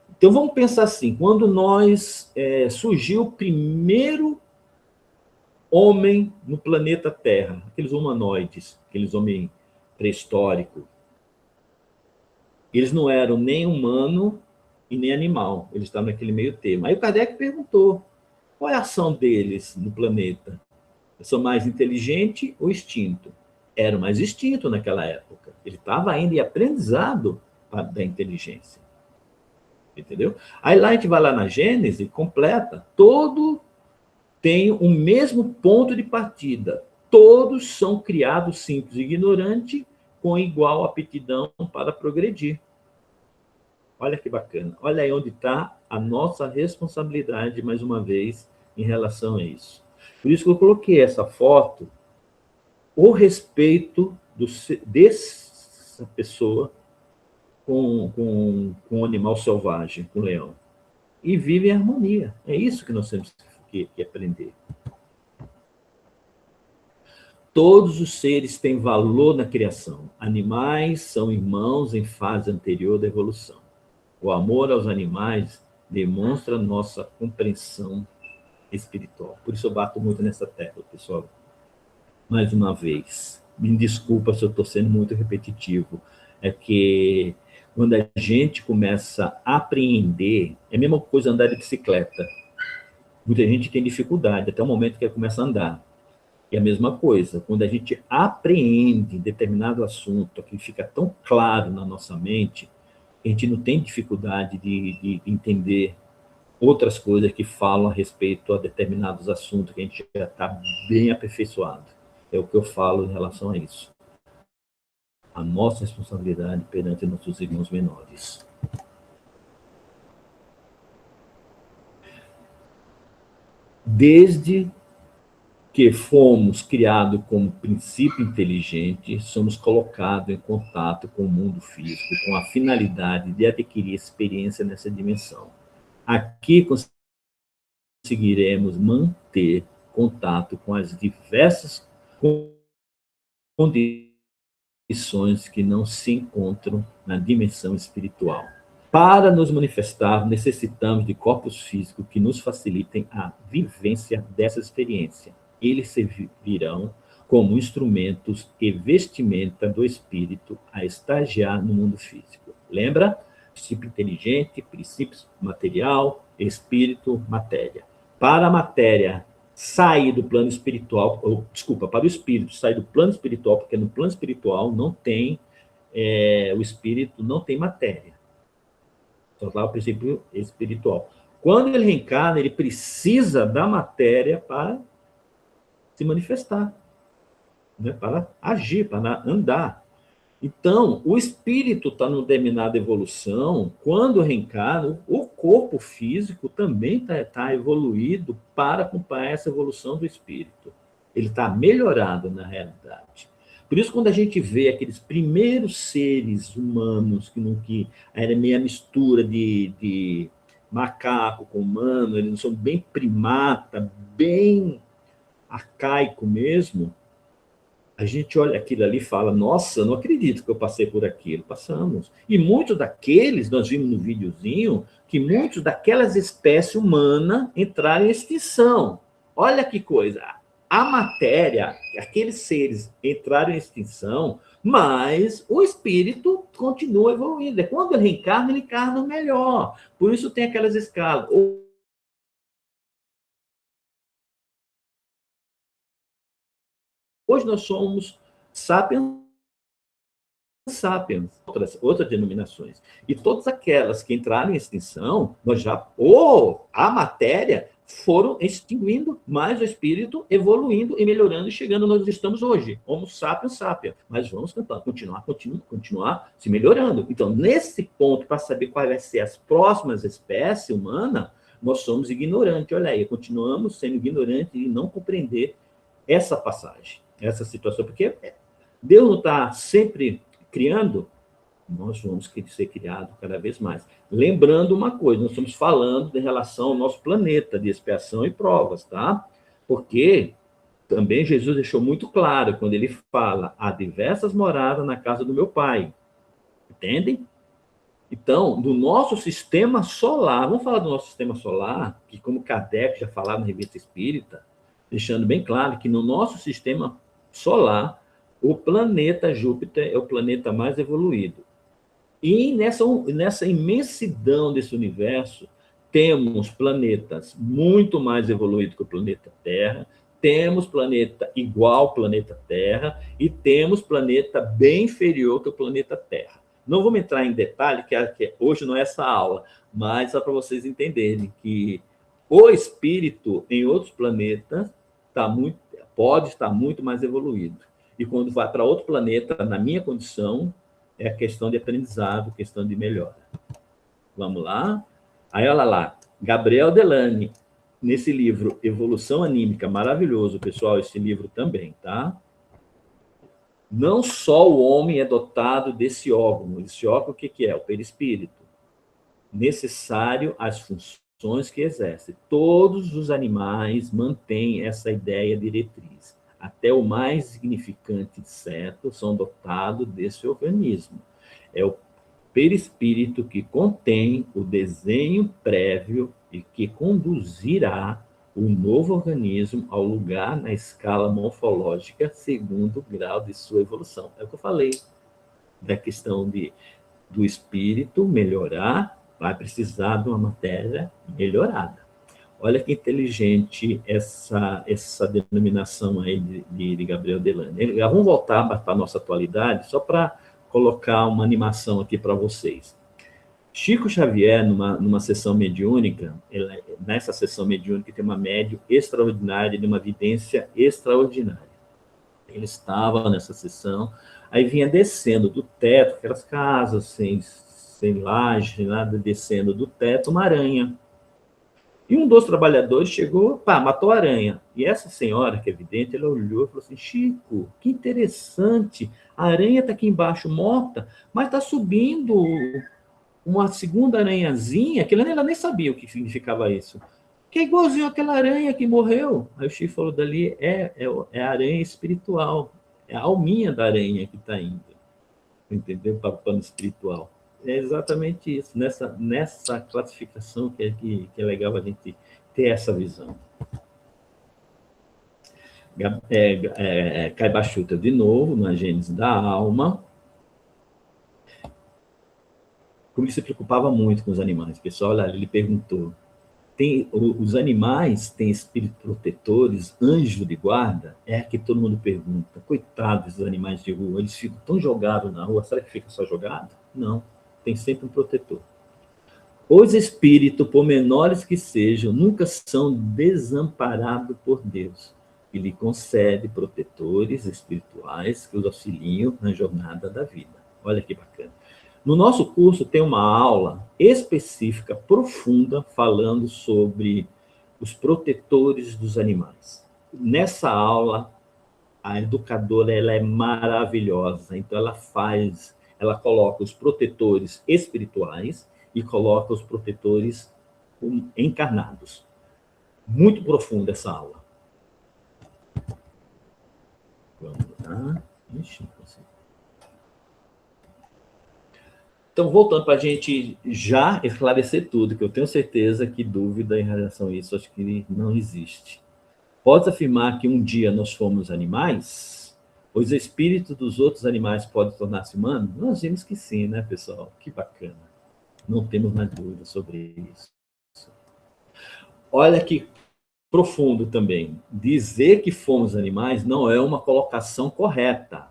Então, vamos pensar assim, quando surgiu o primeiro homem no planeta Terra, aqueles humanoides, aqueles homens pré-históricos, eles não eram nem humano e nem animal, eles estavam naquele meio termo. Aí o Kardec perguntou: qual é a ação deles no planeta? São mais inteligentes ou extinto? Era mais extinto naquela época. Ele estava ainda em aprendizado da inteligência. Entendeu? Aí lá a gente vai lá na Gênesis, completa, todo tem o mesmo ponto de partida. Todos são criados simples e ignorantes, com igual aptidão para progredir. Olha que bacana. Olha aí onde está a nossa responsabilidade, mais uma vez, em relação a isso. Por isso que eu coloquei essa foto, o respeito dessa pessoa com o animal selvagem, com o leão. E vive em harmonia. É isso que nós temos que aprender. Todos os seres têm valor na criação. Animais são irmãos em fase anterior da evolução. O amor aos animais demonstra nossa compreensão espiritual. Por isso eu bato muito nessa tecla, pessoal. Mais uma vez, me desculpa se eu estou sendo muito repetitivo. É que quando a gente começa a apreender, é a mesma coisa andar de bicicleta. Muita gente tem dificuldade, até o momento que começa a andar. É a mesma coisa, quando a gente apreende determinado assunto, que fica tão claro na nossa mente, a gente não tem dificuldade de entender outras coisas que falam a respeito a determinados assuntos que a gente já está bem aperfeiçoado. É o que eu falo em relação a isso. A nossa responsabilidade perante nossos irmãos menores. Desde que fomos criados como princípio inteligente, somos colocados em contato com o mundo físico, com a finalidade de adquirir experiência nessa dimensão. Aqui conseguiremos manter contato com as diversas condições que não se encontram na dimensão espiritual. Para nos manifestar, necessitamos de corpos físicos que nos facilitem a vivência dessa experiência. Eles servirão como instrumentos e vestimenta do espírito a estagiar no mundo físico. Lembra? Princípio inteligente, princípio material, espírito, matéria. Para a matéria sair do plano espiritual, para o espírito sair do plano espiritual, porque no plano espiritual não tem, o espírito não tem matéria. Só lá o princípio espiritual. Quando ele reencarna, ele precisa da matéria para se manifestar, né? Para agir, para andar. Então, o espírito está numa determinada evolução, quando reencarna, o corpo físico também está evoluído para acompanhar essa evolução do espírito. Ele está melhorado na realidade. Por isso, quando a gente vê aqueles primeiros seres humanos, que era meio a mistura de macaco com humano, eles são bem primata, bem arcaico mesmo, a gente olha aquilo ali e fala, nossa, não acredito que eu passei por aquilo. Passamos. E muitos daqueles, nós vimos no videozinho, que muitos daquelas espécies humanas entraram em extinção. Olha que coisa. A matéria, aqueles seres entraram em extinção, mas o espírito continua evoluindo. Quando ele reencarna melhor. Por isso tem aquelas escalas. Hoje nós somos sapiens, outras denominações. E todas aquelas que entraram em extinção, a matéria foram extinguindo, mas o espírito evoluindo e melhorando e chegando onde nós estamos hoje. Homo sapiens sapiens. Mas vamos continuar se melhorando. Então, nesse ponto, para saber quais vão ser as próximas espécies humanas, nós somos ignorantes. Olha aí, continuamos sendo ignorantes e não compreender essa passagem. Essa situação, porque Deus não está sempre criando, nós vamos ser criados cada vez mais. Lembrando uma coisa, nós estamos falando em relação ao nosso planeta de expiação e provas, tá? Porque também Jesus deixou muito claro, quando ele fala, há diversas moradas na casa do meu Pai. Entendem? Então, do nosso sistema solar, vamos falar do nosso sistema solar, que como Kardec já falava na Revista Espírita, deixando bem claro que no nosso sistema solar, o planeta Júpiter é o planeta mais evoluído. E nessa imensidão desse universo, temos planetas muito mais evoluídos que o planeta Terra, temos planeta igual ao planeta Terra e temos planeta bem inferior que o planeta Terra. Não vamos entrar em detalhe, que hoje não é essa aula, mas só para vocês entenderem que o espírito em outros planetas pode estar muito mais evoluído. E quando vai para outro planeta, na minha condição, é questão de aprendizado, questão de melhora. Vamos lá? Aí, olha lá, Gabriel Delane, nesse livro Evolução Anímica, maravilhoso, pessoal, esse livro também, tá? Não só o homem é dotado desse órgão. Esse órgão, o que é? O perispírito. Necessário às funções que exerce. Todos os animais mantêm essa ideia diretriz. Até o mais significante inseto são dotados desse organismo. É o perispírito que contém o desenho prévio e que conduzirá o novo organismo ao lugar na escala morfológica segundo o grau de sua evolução. É o que eu falei da questão do espírito melhorar, vai precisar de uma matéria melhorada. Olha que inteligente essa denominação aí de Gabriel Delane. Vamos voltar para a nossa atualidade, só para colocar uma animação aqui para vocês. Chico Xavier, numa sessão mediúnica, nessa sessão mediúnica tem uma médium extraordinária, de uma vidência extraordinária. Ele estava nessa sessão, aí vinha descendo do teto, aquelas casas sem laje, nada, descendo do teto, uma aranha. E um dos trabalhadores chegou, matou a aranha. E essa senhora, que é vidente, ela olhou e falou assim, Chico, que interessante, a aranha está aqui embaixo morta, mas está subindo uma segunda aranhazinha, que ela nem sabia o que significava isso, que é igualzinho àquela aranha que morreu. Aí o Chico falou, dali é a aranha espiritual, é a alminha da aranha que está indo, entendeu? Para o plano espiritual. É exatamente isso, nessa classificação que é legal a gente ter essa visão. Caibachuta, de novo, na Gênese da Alma. Como ele se preocupava muito com os animais. Pessoal, olha, ele perguntou, os animais têm espíritos protetores, anjo de guarda? É que todo mundo pergunta. Coitados dos animais de rua, eles ficam tão jogados na rua, será que fica só jogado? Não. Tem sempre um protetor. Os espíritos, por menores que sejam, nunca são desamparados por Deus. Ele concede protetores espirituais que os auxiliam na jornada da vida. Olha que bacana. No nosso curso tem uma aula específica, profunda, falando sobre os protetores dos animais. Nessa aula, a educadora ela é maravilhosa. Então, ela coloca os protetores espirituais e coloca os protetores encarnados. Muito profunda essa aula. Vamos lá. Então, voltando para a gente já esclarecer tudo, que eu tenho certeza que dúvida em relação a isso, acho que não existe. Pode afirmar que um dia nós fomos animais? Os espíritos dos outros animais podem tornar-se humanos? Nós vimos que sim, né, pessoal? Que bacana. Não temos mais dúvida sobre isso. Olha que profundo também. Dizer que fomos animais não é uma colocação correta,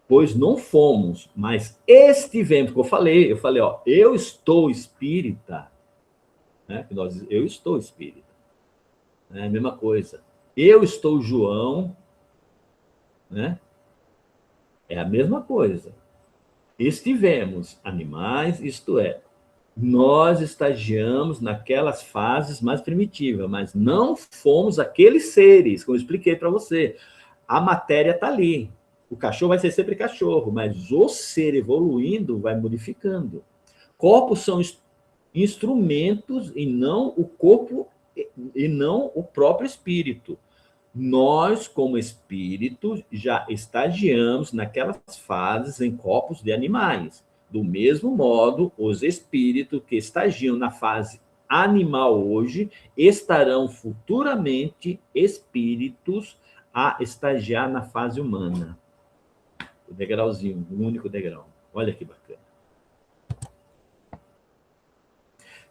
pois não fomos, mas estivemos. Eu falei, ó, eu estou espírita. Né? Eu estou espírita. É a mesma coisa. Eu estou João. Né? É a mesma coisa. Estivemos animais, isto é, nós estagiamos naquelas fases mais primitivas, mas não fomos aqueles seres, como eu expliquei para você. A matéria está ali. O cachorro vai ser sempre cachorro, mas o ser evoluindo vai modificando. Corpos são instrumentos e não o corpo, e não o próprio espírito. Nós, como espírito, já estagiamos naquelas fases em corpos de animais. Do mesmo modo, os espíritos que estagiam na fase animal hoje estarão futuramente espíritos a estagiar na fase humana. O degrauzinho, o único degrau. Olha que bacana.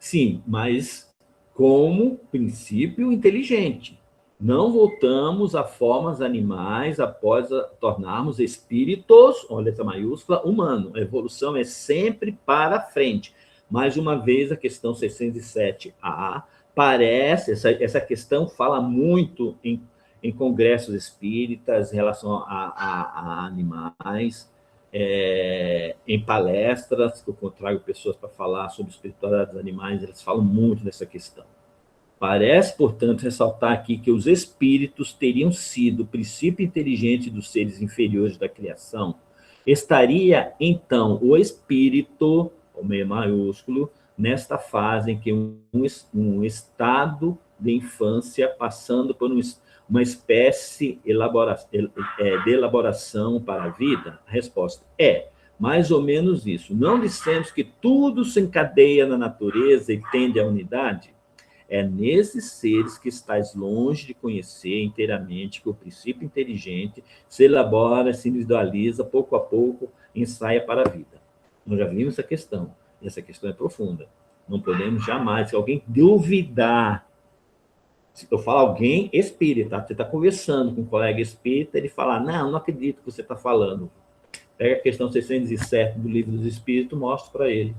Sim, mas como princípio inteligente. Não voltamos a formas animais após tornarmos espíritos, olha essa maiúscula, humano. A evolução é sempre para frente. Mais uma vez, a questão 607A parece, essa questão fala muito em congressos espíritas em relação a animais, em palestras, que eu trago pessoas para falar sobre espiritualidade dos animais, eles falam muito dessa questão. Parece, portanto, ressaltar aqui que os espíritos teriam sido o princípio inteligente dos seres inferiores da criação. Estaria, então, o espírito, o meio maiúsculo, nesta fase em que um estado de infância passando por uma espécie de elaboração para a vida? A resposta é mais ou menos isso. Não dissemos que tudo se encadeia na natureza e tende à unidade? É nesses seres que estás longe de conhecer inteiramente que o princípio inteligente se elabora, se individualiza, pouco a pouco, ensaia para a vida. Nós já vimos essa questão, e essa questão é profunda. Não podemos jamais, se alguém duvidar, se eu falar alguém espírita, você está conversando com um colega espírita, ele fala, não acredito que você está falando. Pega a questão 607 do Livro dos Espíritos, mostra para ele.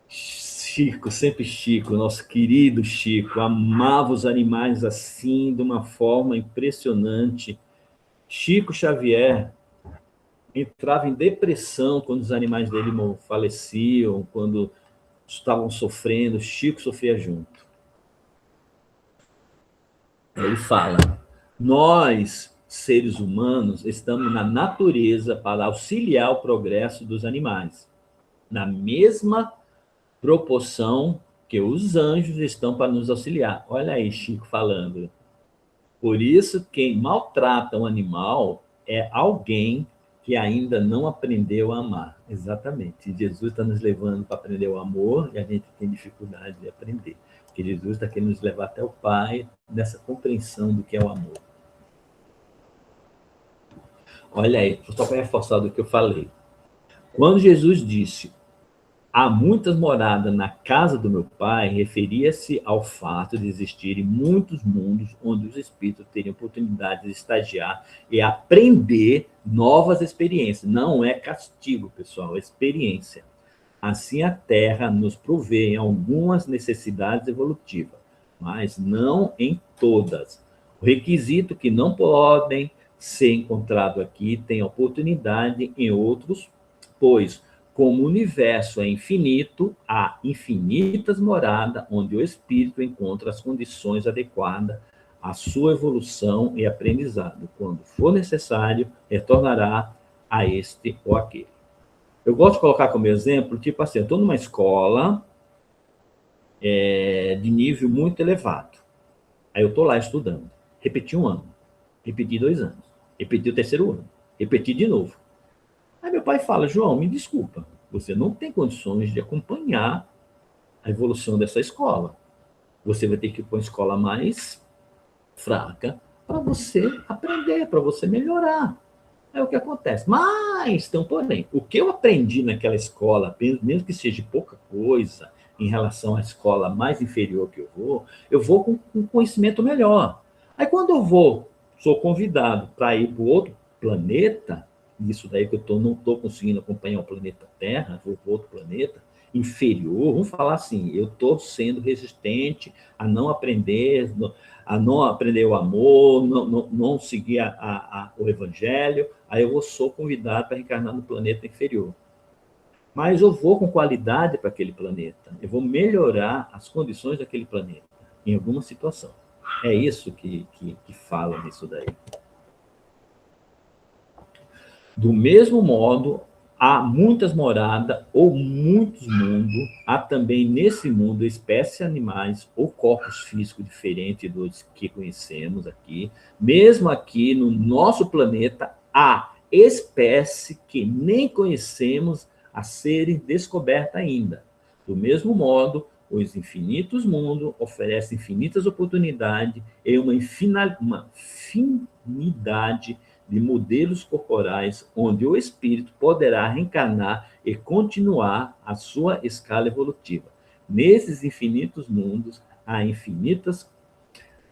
Chico, sempre Chico, nosso querido Chico, amava os animais assim, de uma forma impressionante. Chico Xavier entrava em depressão quando os animais dele faleciam, quando estavam sofrendo, Chico sofria junto. Ele fala, nós, seres humanos, estamos na natureza para auxiliar o progresso dos animais, na mesma proporção que os anjos estão para nos auxiliar. Olha aí, Chico falando. Por isso, quem maltrata um animal é alguém que ainda não aprendeu a amar. Exatamente. Jesus está nos levando para aprender o amor e a gente tem dificuldade de aprender. Porque Jesus está querendo nos levar até o Pai nessa compreensão do que é o amor. Olha aí, só para reforçar do que eu falei. Quando Jesus disse há muitas moradas na casa do meu Pai, referia-se ao fato de existirem muitos mundos onde os espíritos teriam oportunidade de estagiar e aprender novas experiências. Não é castigo, pessoal, é experiência. Assim, a Terra nos provê em algumas necessidades evolutivas, mas não em todas. O requisito que não podem ser encontrado aqui tem oportunidade em outros, pois como o universo é infinito, há infinitas moradas onde o espírito encontra as condições adequadas à sua evolução e aprendizado. Quando for necessário, retornará a este ou aquele. Eu gosto de colocar como exemplo, tipo assim, eu estou numa escola de nível muito elevado. Aí eu estou lá estudando. Repeti um ano, repeti 2 anos, repeti o 3º ano, repeti de novo. Aí meu pai fala, João, me desculpa, você não tem condições de acompanhar a evolução dessa escola. Você vai ter que ir para uma escola mais fraca para você aprender, para você melhorar. É o que acontece. Mas, então, porém, o que eu aprendi naquela escola, mesmo que seja pouca coisa, em relação à escola mais inferior que eu vou com um conhecimento melhor. Aí, quando eu sou convidado para ir para outro planeta, isso daí que eu não estou conseguindo acompanhar o planeta Terra, vou para outro planeta inferior, vamos falar assim, eu estou sendo resistente a não aprender o amor, não seguir o evangelho, aí eu sou convidado para reencarnar no planeta inferior. Mas eu vou com qualidade para aquele planeta, eu vou melhorar as condições daquele planeta, em alguma situação. É isso que fala nisso daí. Do mesmo modo, há muitas moradas ou muitos mundos, há também nesse mundo espécies animais ou corpos físicos diferentes dos que conhecemos aqui. Mesmo aqui no nosso planeta, há espécies que nem conhecemos a serem descobertas ainda. Do mesmo modo, os infinitos mundos oferecem infinitas oportunidades e uma infinidade de modelos corporais onde o espírito poderá reencarnar e continuar a sua escala evolutiva. Nesses infinitos mundos, há infinitas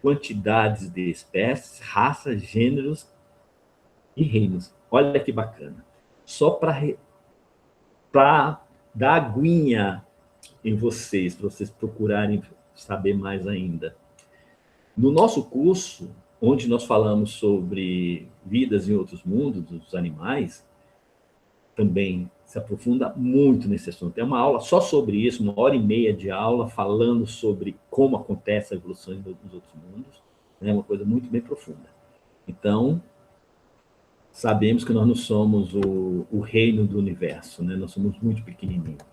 quantidades de espécies, raças, gêneros e reinos. Olha que bacana. Só para dar aguinha em vocês, para vocês procurarem saber mais ainda. No nosso curso, onde nós falamos sobre vidas em outros mundos, dos animais, também se aprofunda muito nesse assunto. Tem uma aula só sobre isso, 1h30 de aula, falando sobre como acontece a evolução dos outros mundos. É uma coisa muito bem profunda. Então, sabemos que nós não somos o reino do universo, né? Nós somos muito pequenininhos.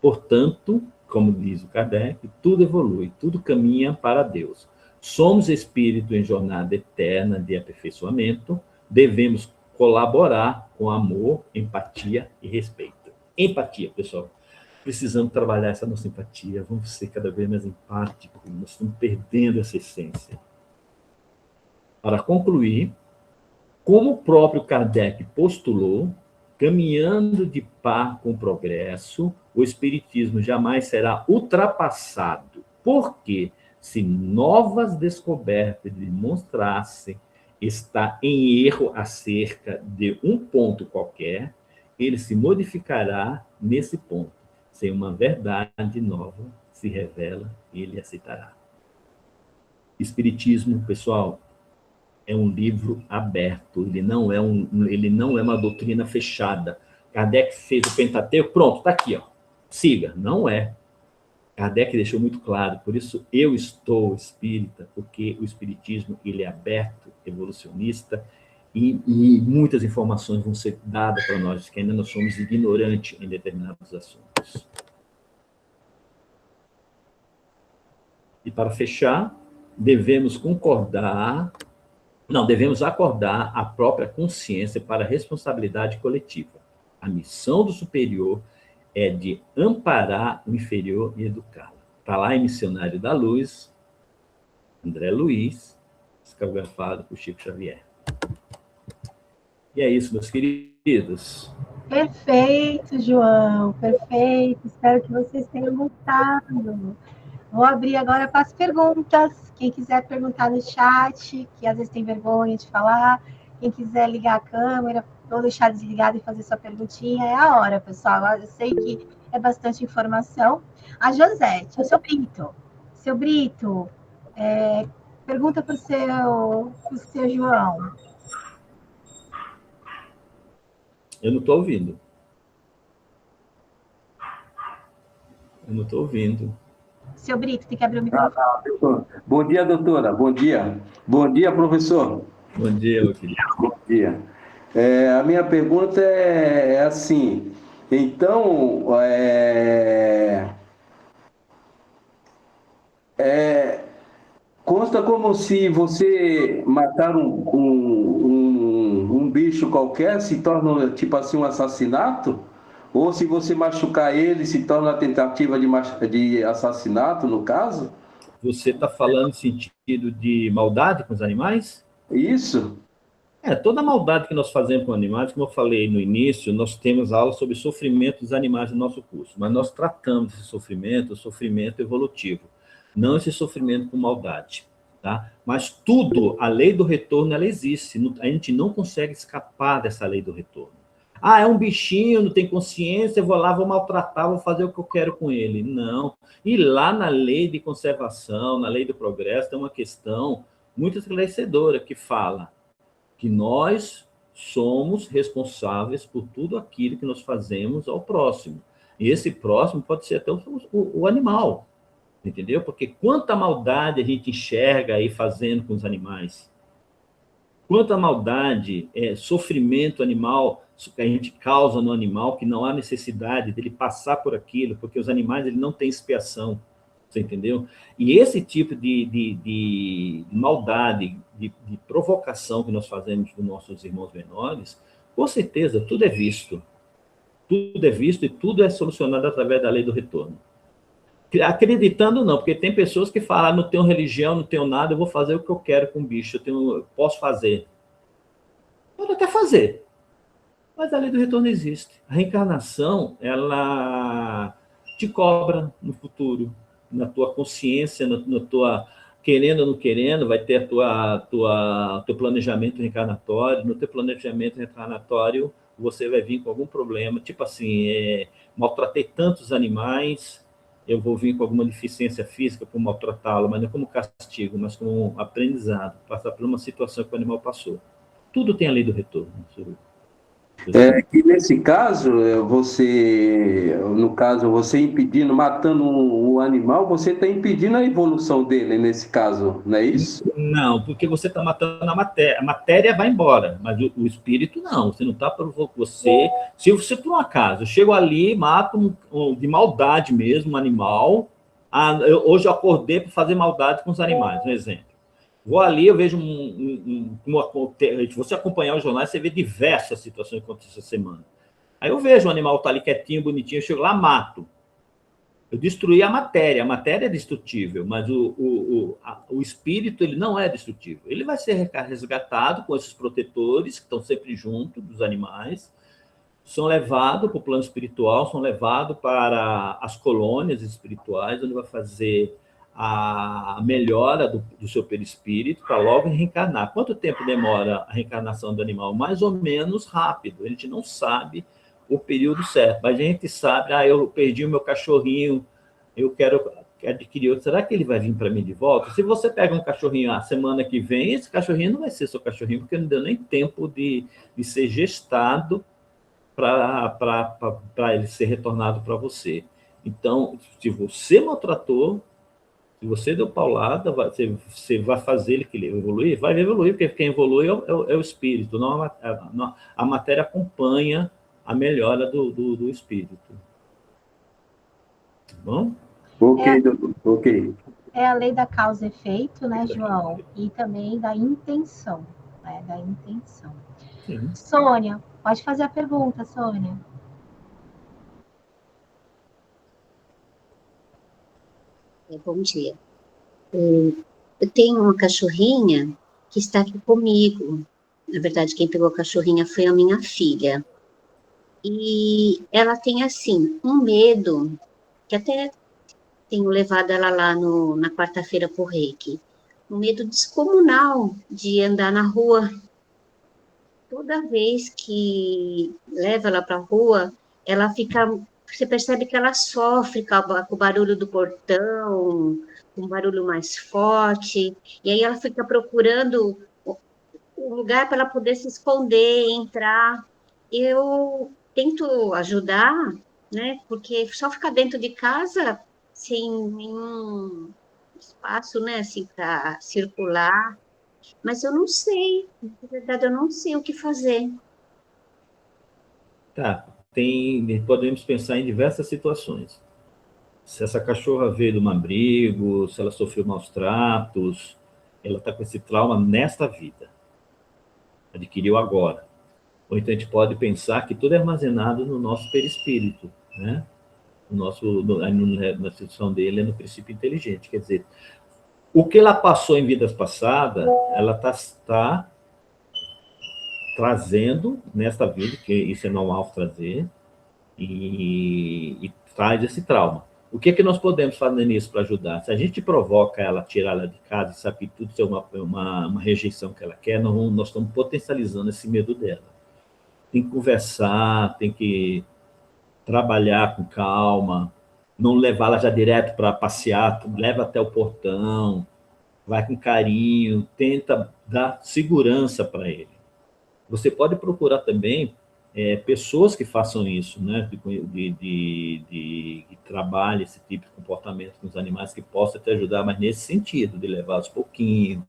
Portanto, como diz o Kardec, tudo evolui, tudo caminha para Deus. Somos espírito em jornada eterna de aperfeiçoamento, devemos colaborar com amor, empatia e respeito. Empatia, pessoal. Precisamos trabalhar essa nossa empatia, vamos ser cada vez mais empáticos, nós estamos perdendo essa essência. Para concluir, como o próprio Kardec postulou, caminhando de par com o progresso, o espiritismo jamais será ultrapassado, porque se novas descobertas demonstrassem estar em erro acerca de um ponto qualquer, ele se modificará nesse ponto. Se uma verdade nova se revela, ele aceitará. Espiritismo, pessoal, é um livro aberto, ele não é uma doutrina fechada. Kardec fez o Pentateuco, pronto, está aqui, ó. Siga. Não é. Kardec deixou muito claro, por isso eu estou espírita, porque o espiritismo ele é aberto, evolucionista, e muitas informações vão ser dadas para nós, que ainda nós somos ignorantes em determinados assuntos. E para fechar, devemos acordar a própria consciência para a responsabilidade coletiva. A missão do superior é de amparar o inferior e educá-lo. Está lá em Missionário da Luz, André Luiz, escalgrafado por Chico Xavier. E é isso, meus queridos. Perfeito, João, perfeito. Espero que vocês tenham gostado. Vou abrir agora para as perguntas. Quem quiser perguntar no chat, que às vezes tem vergonha de falar, quem quiser ligar a câmera ou deixar desligado e fazer sua perguntinha, é a hora, pessoal. Eu sei que é bastante informação. A Josete, o seu Brito, pergunta para o seu João. Eu não estou ouvindo. Seu Brito, tem que abrir o microfone. Bom dia, doutora. Bom dia. Bom dia, professor. Bom dia, meu querido. Bom dia. A minha pergunta é assim. Então, consta como se você matar um bicho qualquer, se torna tipo assim um assassinato? Ou se você machucar ele, se torna uma tentativa de assassinato, no caso? Você está falando no sentido de maldade com os animais? Isso. Toda maldade que nós fazemos com animais, como eu falei no início, nós temos aula sobre sofrimento dos animais no nosso curso, mas nós tratamos esse sofrimento, o sofrimento evolutivo, não esse sofrimento com maldade. Tá? Mas tudo, a lei do retorno, ela existe, a gente não consegue escapar dessa lei do retorno. É um bichinho, não tem consciência, eu vou lá, vou maltratar, vou fazer o que eu quero com ele. Não. E lá na lei de conservação, na lei do progresso, tem uma questão muito esclarecedora que fala que nós somos responsáveis por tudo aquilo que nós fazemos ao próximo. E esse próximo pode ser até o animal, entendeu? Porque quanta maldade a gente enxerga aí fazendo com os animais. Quanta maldade, sofrimento animal que a gente causa no animal, que não há necessidade dele passar por aquilo, porque os animais ele não têm expiação, você entendeu? E esse tipo de maldade, de provocação que nós fazemos com nossos irmãos menores, com certeza, tudo é visto. Tudo é visto e tudo é solucionado através da lei do retorno. Acreditando não, porque tem pessoas que falam, não tenho religião, não tenho nada, eu vou fazer o que eu quero com o bicho, eu posso fazer. Pode até fazer, mas a lei do retorno existe. A reencarnação, ela te cobra no futuro. na tua consciência, na tua querendo ou não querendo, vai ter teu planejamento reencarnatório. No teu planejamento reencarnatório, você vai vir com algum problema, tipo assim, maltratei tantos animais, eu vou vir com alguma deficiência física por maltratá-lo, mas não como castigo, mas como aprendizado, passar por uma situação que o animal passou. Tudo tem a lei do retorno. Que nesse caso, você impedindo, matando um animal, você está impedindo a evolução dele nesse caso, não é isso? Não, porque você está matando a matéria. A matéria vai embora, mas o espírito não. Você não está provocando você. Se você, por um acaso, eu chego ali, mato de maldade mesmo um animal. Hoje eu acordei para fazer maldade com os animais, um exemplo. Vou ali, eu vejo se você acompanhar os jornais, você vê diversas situações que aconteceram essa semana. Aí eu vejo o animal tá ali quietinho, bonitinho, eu chego lá, mato. Eu destruí a matéria é destrutível, mas o espírito ele não é destrutível. Ele vai ser resgatado com esses protetores que estão sempre junto dos animais, são levados para o plano espiritual, são levados para as colônias espirituais, onde vai fazer a melhora do seu perispírito para logo reencarnar. Quanto tempo demora a reencarnação do animal? Mais ou menos rápido. A gente não sabe o período certo, mas a gente sabe, eu perdi o meu cachorrinho, eu quero adquirir outro, será que ele vai vir para mim de volta? Se você pega um cachorrinho a semana que vem, esse cachorrinho não vai ser seu cachorrinho, porque não deu nem tempo de ser gestado para ele ser retornado para você. Então, se você maltratou, se você deu paulada, você vai fazer ele que ele evoluir? Vai evoluir, porque quem evolui é o espírito, não a matéria acompanha a melhora do espírito. Tá bom? Ok, doutor, ok. É a lei da causa e efeito, né, João? E também da intenção, né? Da intenção. Sim. Sônia, pode fazer a pergunta, Sônia. Bom dia. Eu tenho uma cachorrinha que está aqui comigo. Na verdade, quem pegou a cachorrinha foi a minha filha. E ela tem, assim, um medo, que até tenho levado ela lá na quarta-feira para o reiki, um medo descomunal de andar na rua. Toda vez que leva ela para a rua, ela fica... Você percebe que ela sofre com o barulho do portão, com um barulho mais forte, e aí ela fica procurando um lugar para ela poder se esconder, entrar. Eu tento ajudar, né? Porque só ficar dentro de casa sem nenhum espaço, né? Assim, para circular. Mas eu não sei, na verdade, eu não sei o que fazer. Tá, podemos pensar em diversas situações. Se essa cachorra veio de um abrigo, se ela sofreu maus tratos, ela está com esse trauma nesta vida. Adquiriu agora. Ou então a gente pode pensar que tudo é armazenado no nosso perispírito, né? Na situação dele é no princípio inteligente. Quer dizer, o que ela passou em vidas passadas, ela está trazendo nesta vida, que isso é normal trazer, e traz esse trauma. O que nós podemos fazer nisso para ajudar? Se a gente provoca ela, tirar ela de casa, e sabe que tudo é uma rejeição que ela quer, nós estamos potencializando esse medo dela. Tem que conversar, tem que trabalhar com calma, não levá-la já direto para passear, leva até o portão, vai com carinho, tenta dar segurança para ele. Você pode procurar também pessoas que façam isso, né? Que trabalhem esse tipo de comportamento com os animais, que possa te ajudar, mas nesse sentido, de levar aos pouquinhos.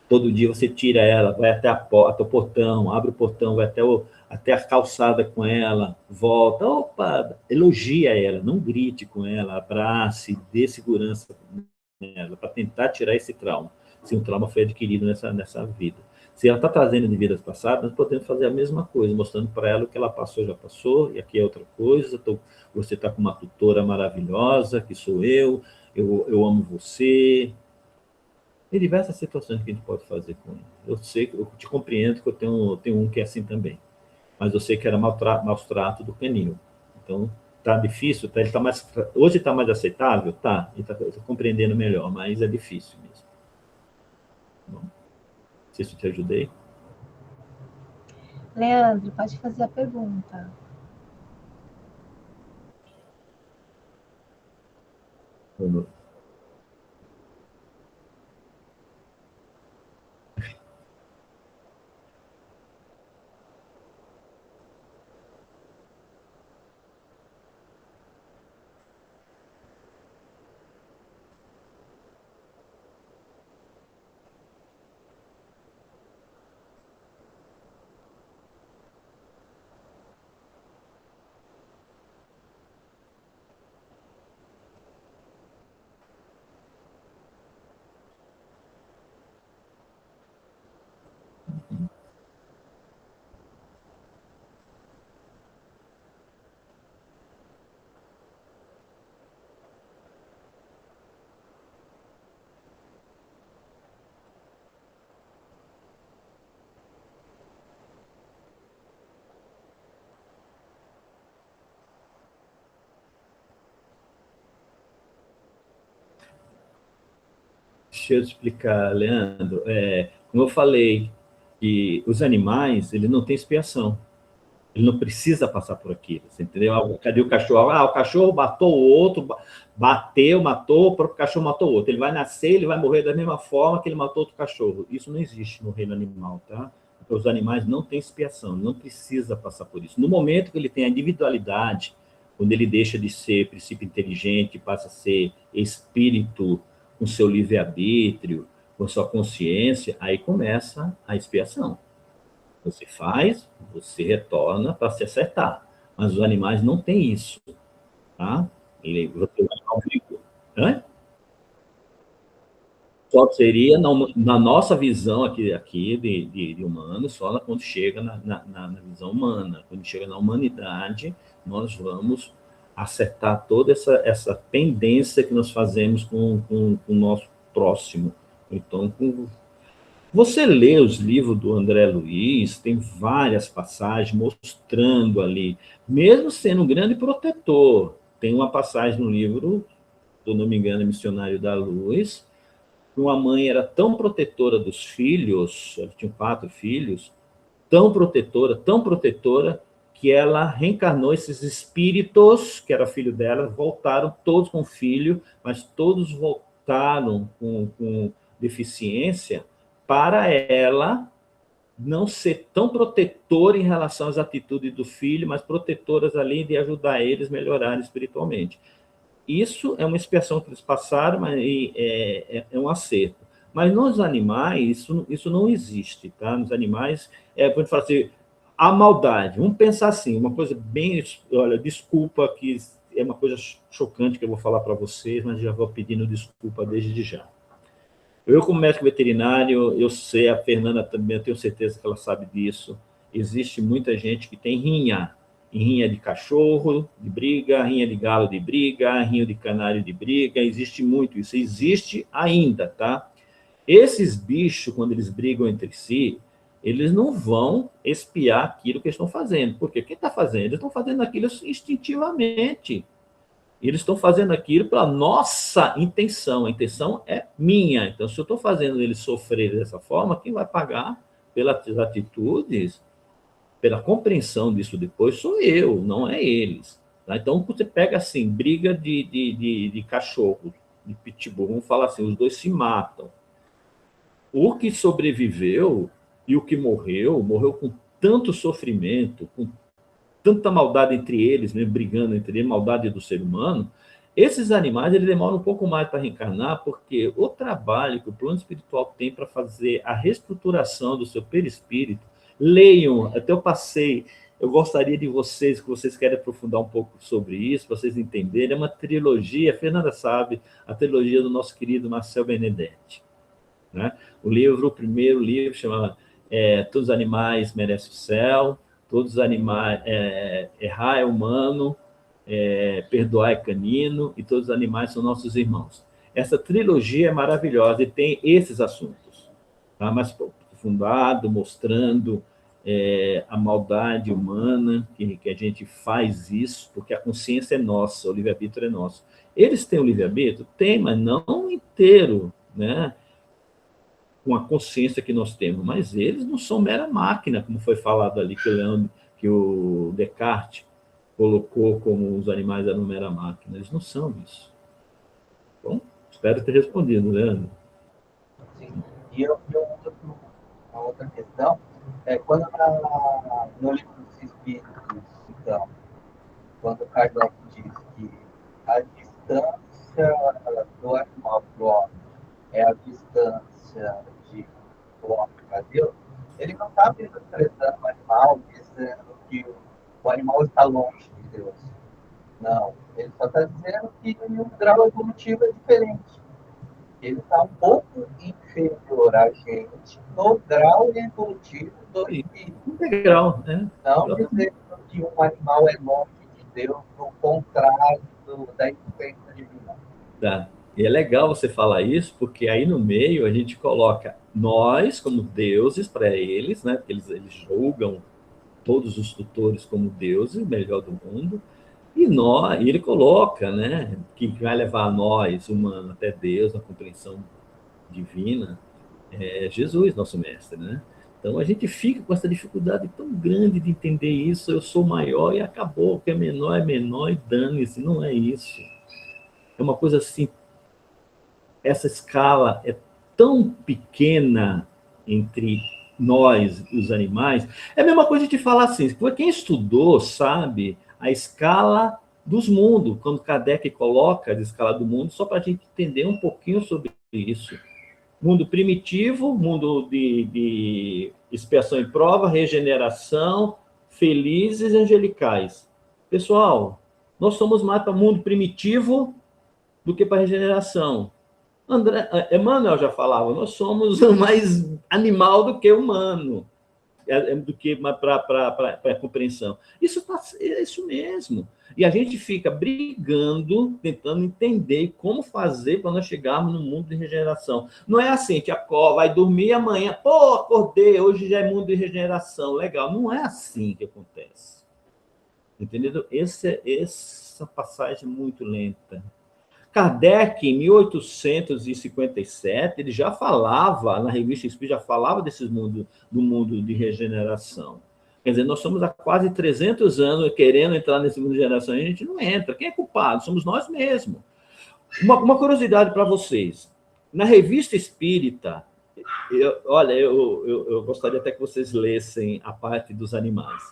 Todo dia você tira ela, vai até o portão, abre o portão, vai até a calçada com ela, volta, opa, elogia ela, não grite com ela, abrace, dê segurança nela, para tentar tirar esse trauma, se um trauma foi adquirido nessa vida. Se ela está trazendo de vidas passadas, nós podemos fazer a mesma coisa, mostrando para ela o que ela passou, já passou, e aqui é outra coisa, você está com uma tutora maravilhosa, que sou eu amo você. Tem diversas situações que a gente pode fazer com ele. Eu te compreendo que eu tenho um que é assim também, mas eu sei que era maus trato do canil. Então, tá difícil, tá, ele tá mais, hoje está mais aceitável? Tá, ele está compreendendo melhor, mas é difícil mesmo. Bom, não sei se eu te ajudei. Leandro, pode fazer a pergunta. Deixa eu explicar, Leandro. Como eu falei, que os animais, eles não têm expiação. Ele não precisa passar por aquilo, você entendeu? Cadê o cachorro? O cachorro matou o outro, bateu, matou, o próprio cachorro matou o outro. Ele vai nascer, ele vai morrer da mesma forma que ele matou outro cachorro. Isso não existe no reino animal, tá? Porque os animais não têm expiação, ele não precisa passar por isso. No momento que ele tem a individualidade, quando ele deixa de ser princípio inteligente, passa a ser espírito com seu livre-arbítrio, com sua consciência, aí começa a expiação. Você faz, você retorna para se acertar. Mas os animais não têm isso, tá? Você vai ao vivo. Só seria na nossa visão aqui de humano, só quando chega na visão humana. Quando chega na humanidade, nós vamos acertar toda essa pendência que nós fazemos com o nosso próximo. Então, você lê os livros do André Luiz, tem várias passagens mostrando ali, mesmo sendo um grande protetor. Tem uma passagem no livro, se eu não me engano, Missionário da Luz, que uma mãe era tão protetora dos filhos, ela tinha 4 filhos, tão protetora, que ela reencarnou esses espíritos, que era filho dela, voltaram todos com filho, mas todos voltaram com deficiência, para ela não ser tão protetora em relação às atitudes do filho, mas protetoras ali de ajudar eles a melhorarem espiritualmente. Isso é uma expiação que eles passaram, mas é um acerto. Mas nos animais, isso não existe, tá? Nos animais, quando fala assim, a maldade. Vamos pensar assim, uma coisa bem... Olha, desculpa que é uma coisa chocante que eu vou falar para vocês, mas já vou pedindo desculpa desde já. Eu, como médico veterinário, eu sei, a Fernanda também, eu tenho certeza que ela sabe disso. Existe muita gente que tem rinha de cachorro de briga, rinha de galo de briga, rinha de canário de briga, existe muito isso, existe ainda, tá? Esses bichos, quando eles brigam entre si, eles não vão espiar aquilo que eles estão fazendo, porque quem está fazendo? Eles estão fazendo aquilo instintivamente. Eles estão fazendo aquilo pela nossa intenção. A intenção é minha. Então, se eu estou fazendo eles sofrer dessa forma, quem vai pagar pelas atitudes, pela compreensão disso depois, sou eu, não é eles. Tá? Então, você pega assim, briga de cachorro, de pitbull, vamos falar assim, os dois se matam. O que sobreviveu e o que morreu com tanto sofrimento, com tanta maldade entre eles, mesmo brigando entre eles, maldade do ser humano, esses animais eles demoram um pouco mais para reencarnar, porque o trabalho que o plano espiritual tem para fazer a reestruturação do seu perispírito, leiam, até eu passei, eu gostaria de vocês, que vocês querem aprofundar um pouco sobre isso, para vocês entenderem, é uma trilogia, a Fernanda sabe, a trilogia do nosso querido Marcel Benedetti. Né? O primeiro livro chama Todos os Animais Merecem o Céu, Todos os Animais, Errar é Humano, Perdoar é Canino, e Todos os Animais São Nossos Irmãos. Essa trilogia é maravilhosa e tem esses assuntos, tá? Mais aprofundado, mostrando a maldade humana, que a gente faz isso, porque a consciência é nossa, o livre-arbítrio é nosso. Eles têm o livre-arbítrio? Tem, mas não inteiro, né? Com a consciência que nós temos, mas eles não são mera máquina, como foi falado ali, que o Descartes colocou como os animais eram mera máquina. Eles não são isso. Bom, espero ter respondido, Leandro. Sim. E uma outra questão é quando no livro dos Espíritos, então, quando Kardec diz que a distância do animal para o homem é a distância do homem para Deus, ele não está menosprezando o animal, dizendo que o animal está longe de Deus. Não, ele só está dizendo que o grau evolutivo é diferente. Ele está um pouco inferior a gente no grau evolutivo do espírito. Integral, né? Não dizendo que um animal é longe de Deus, no contrário da existência divina. Tá. E é legal você falar isso, porque aí no meio a gente coloca nós como deuses para eles, né? Porque eles julgam todos os tutores como deuses, melhor do mundo, e ele coloca, né, que vai levar nós, humanos, até Deus, na compreensão divina, Jesus, nosso mestre, né? Então a gente fica com essa dificuldade tão grande de entender isso, eu sou maior e acabou, o que é menor e dane-se, não é isso. É uma coisa assim, essa escala é tão pequena entre nós e os animais, é a mesma coisa de falar assim, quem estudou sabe a escala dos mundos, quando Kardec coloca a escala do mundo, só para a gente entender um pouquinho sobre isso. Mundo primitivo, mundo de expiação e prova, regeneração, felizes e angelicais. Pessoal, nós somos mais para mundo primitivo do que para regeneração. Emmanuel já falava, nós somos mais animal do que humano, do que para a compreensão. É isso mesmo. E a gente fica brigando, tentando entender como fazer para nós chegarmos no mundo de regeneração. Não é assim, que vai dormir amanhã, acordei, hoje já é mundo de regeneração, legal. Não é assim que acontece. Entendeu? Essa passagem é muito lenta. Kardec, em 1857, ele já falava, na Revista Espírita, já falava do mundo de regeneração. Quer dizer, nós somos há quase 300 anos querendo entrar nesse mundo de regeneração e a gente não entra. Quem é culpado? Somos nós mesmos. Uma curiosidade para vocês. Na Revista Espírita, eu gostaria até que vocês lessem a parte dos animais.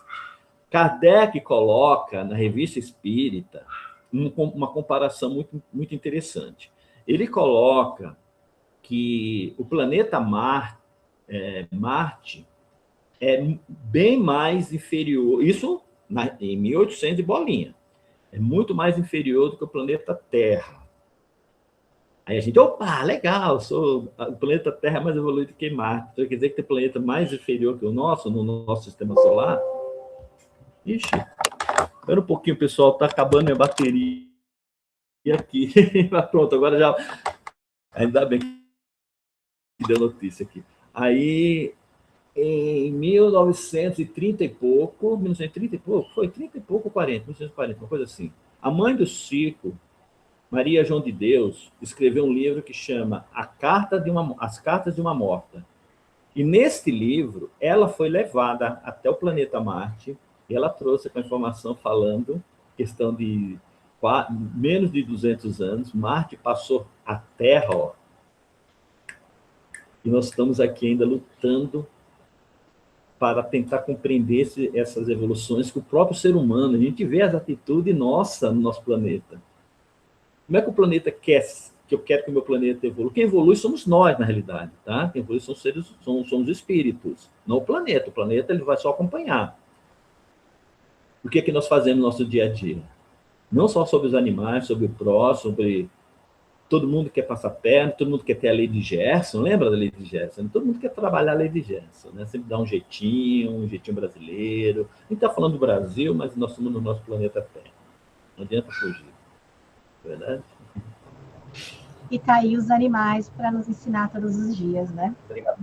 Kardec coloca na Revista Espírita uma comparação muito, muito interessante. Ele coloca que o planeta Marte é bem mais inferior, isso em 1800 e bolinha, é muito mais inferior do que o planeta Terra. Aí a gente, legal, o planeta Terra é mais evoluído que Marte. Então, quer dizer que tem planeta mais inferior que o nosso, no nosso sistema solar? Ixi, espera um pouquinho, pessoal, está acabando minha bateria aqui. Pronto, agora já... Ainda bem que deu notícia aqui. Aí, em 1930 e pouco, 1930 e pouco, foi 30 e pouco, 1940, uma coisa assim. A mãe do Chico, Maria João de Deus, escreveu um livro que chama As Cartas de uma Morta. E neste livro, ela foi levada até o planeta Marte e ela trouxe a informação falando, questão de menos de 200 anos, Marte passou a Terra, e nós estamos aqui ainda lutando para tentar compreender essas evoluções que o próprio ser humano, a gente vê as atitudes nossas no nosso planeta. Como é que o planeta quer, que eu quero que o meu planeta evolua? Quem evolui somos nós, na realidade, tá? Quem evolui somos espíritos, não o planeta. O planeta ele vai só acompanhar. O que é que nós fazemos no nosso dia a dia? Não só sobre os animais, sobre o próximo, sobre... Todo mundo quer passar perna, todo mundo quer ter a lei de Gerson, lembra da lei de Gerson? Todo mundo quer trabalhar a lei de Gerson, né? Sempre dá um jeitinho brasileiro. A gente está falando do Brasil, mas nós somos no nosso planeta Terra. Não adianta fugir. Verdade? E tá aí os animais para nos ensinar todos os dias, né? Obrigado.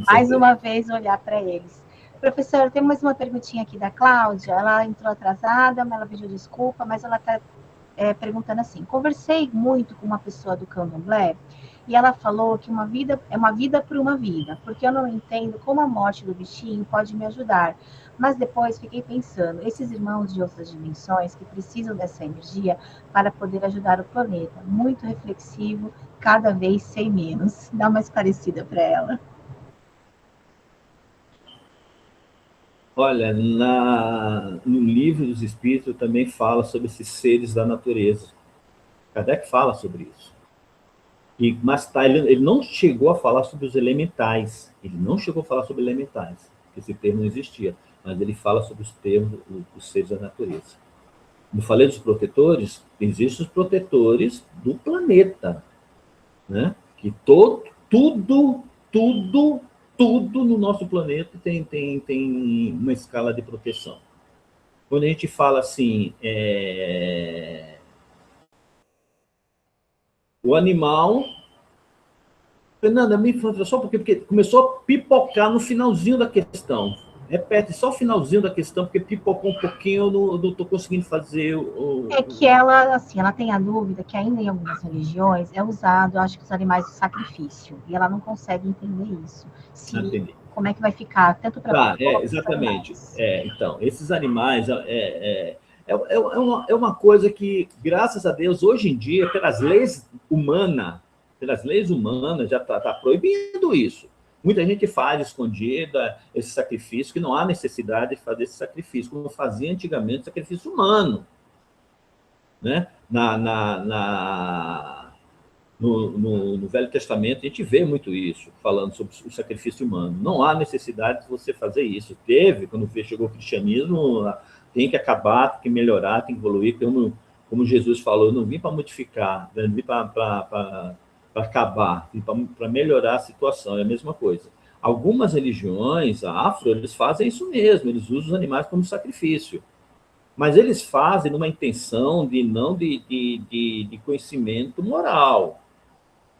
Mais uma vez olhar para eles. Professor, tem mais uma perguntinha aqui da Cláudia. Ela entrou atrasada, mas ela pediu desculpa, mas ela está perguntando assim: conversei muito com uma pessoa do Candomblé e ela falou que uma vida é uma vida por uma vida, porque eu não entendo como a morte do bichinho pode me ajudar. Mas depois fiquei pensando, esses irmãos de outras dimensões que precisam dessa energia para poder ajudar o planeta. Muito reflexivo, cada vez sei menos. Dá uma esclarecida para ela. Olha, no livro dos Espíritos também fala sobre esses seres da natureza. Kardec fala sobre isso. Mas ele não chegou a falar sobre os elementais. Ele não chegou a falar sobre elementais, porque esse termo não existia. Mas ele fala sobre os termos, os seres da natureza. Eu falei dos protetores, existem os protetores do planeta, né? Que tudo no nosso planeta tem uma escala de proteção. Quando a gente fala assim, o animal... Fernanda, me fala só porque começou a pipocar no finalzinho da questão. Repete só o finalzinho da questão, porque pipocou um pouquinho, eu não estou conseguindo fazer o... É que ela, assim, ela tem a dúvida que ainda em algumas religiões é usado, acho que os animais de sacrifício, e ela não consegue entender isso. Como é que vai ficar, tanto para... exatamente. Então, esses animais é uma coisa que, graças a Deus, hoje em dia, pelas leis humanas, já está proibido isso. Muita gente faz escondida esse sacrifício, que não há necessidade de fazer esse sacrifício, como fazia antigamente sacrifício humano. Né? No Velho Testamento, a gente vê muito isso, falando sobre o sacrifício humano. Não há necessidade de você fazer isso. Quando chegou o cristianismo, tem que acabar, tem que melhorar, tem que evoluir, como Jesus falou, eu não vim para modificar, eu não vim para acabar, para melhorar a situação, é a mesma coisa. Algumas religiões, eles fazem isso mesmo, eles usam os animais como sacrifício. Mas eles fazem numa intenção de conhecimento moral.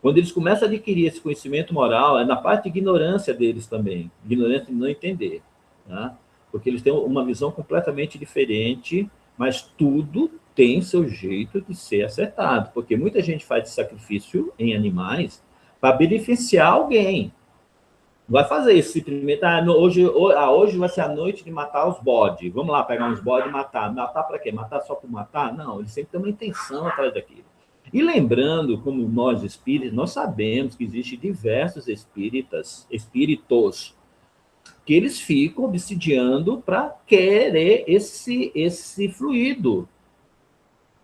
Quando eles começam a adquirir esse conhecimento moral, é na parte de ignorância deles também, ignorância de não entender. Tá? Porque eles têm uma visão completamente diferente, mas tudo tem seu jeito de ser acertado, porque muita gente faz sacrifício em animais para beneficiar alguém. Não vai fazer isso simplesmente, hoje vai ser a noite de matar os bodes, vamos lá pegar uns bodes e matar. Matar para quê? Matar só por matar? Não, eles sempre têm uma intenção atrás daquilo. E lembrando, como nós espíritos, nós sabemos que existem diversos espíritos, que eles ficam obsidiando para querer esse fluido.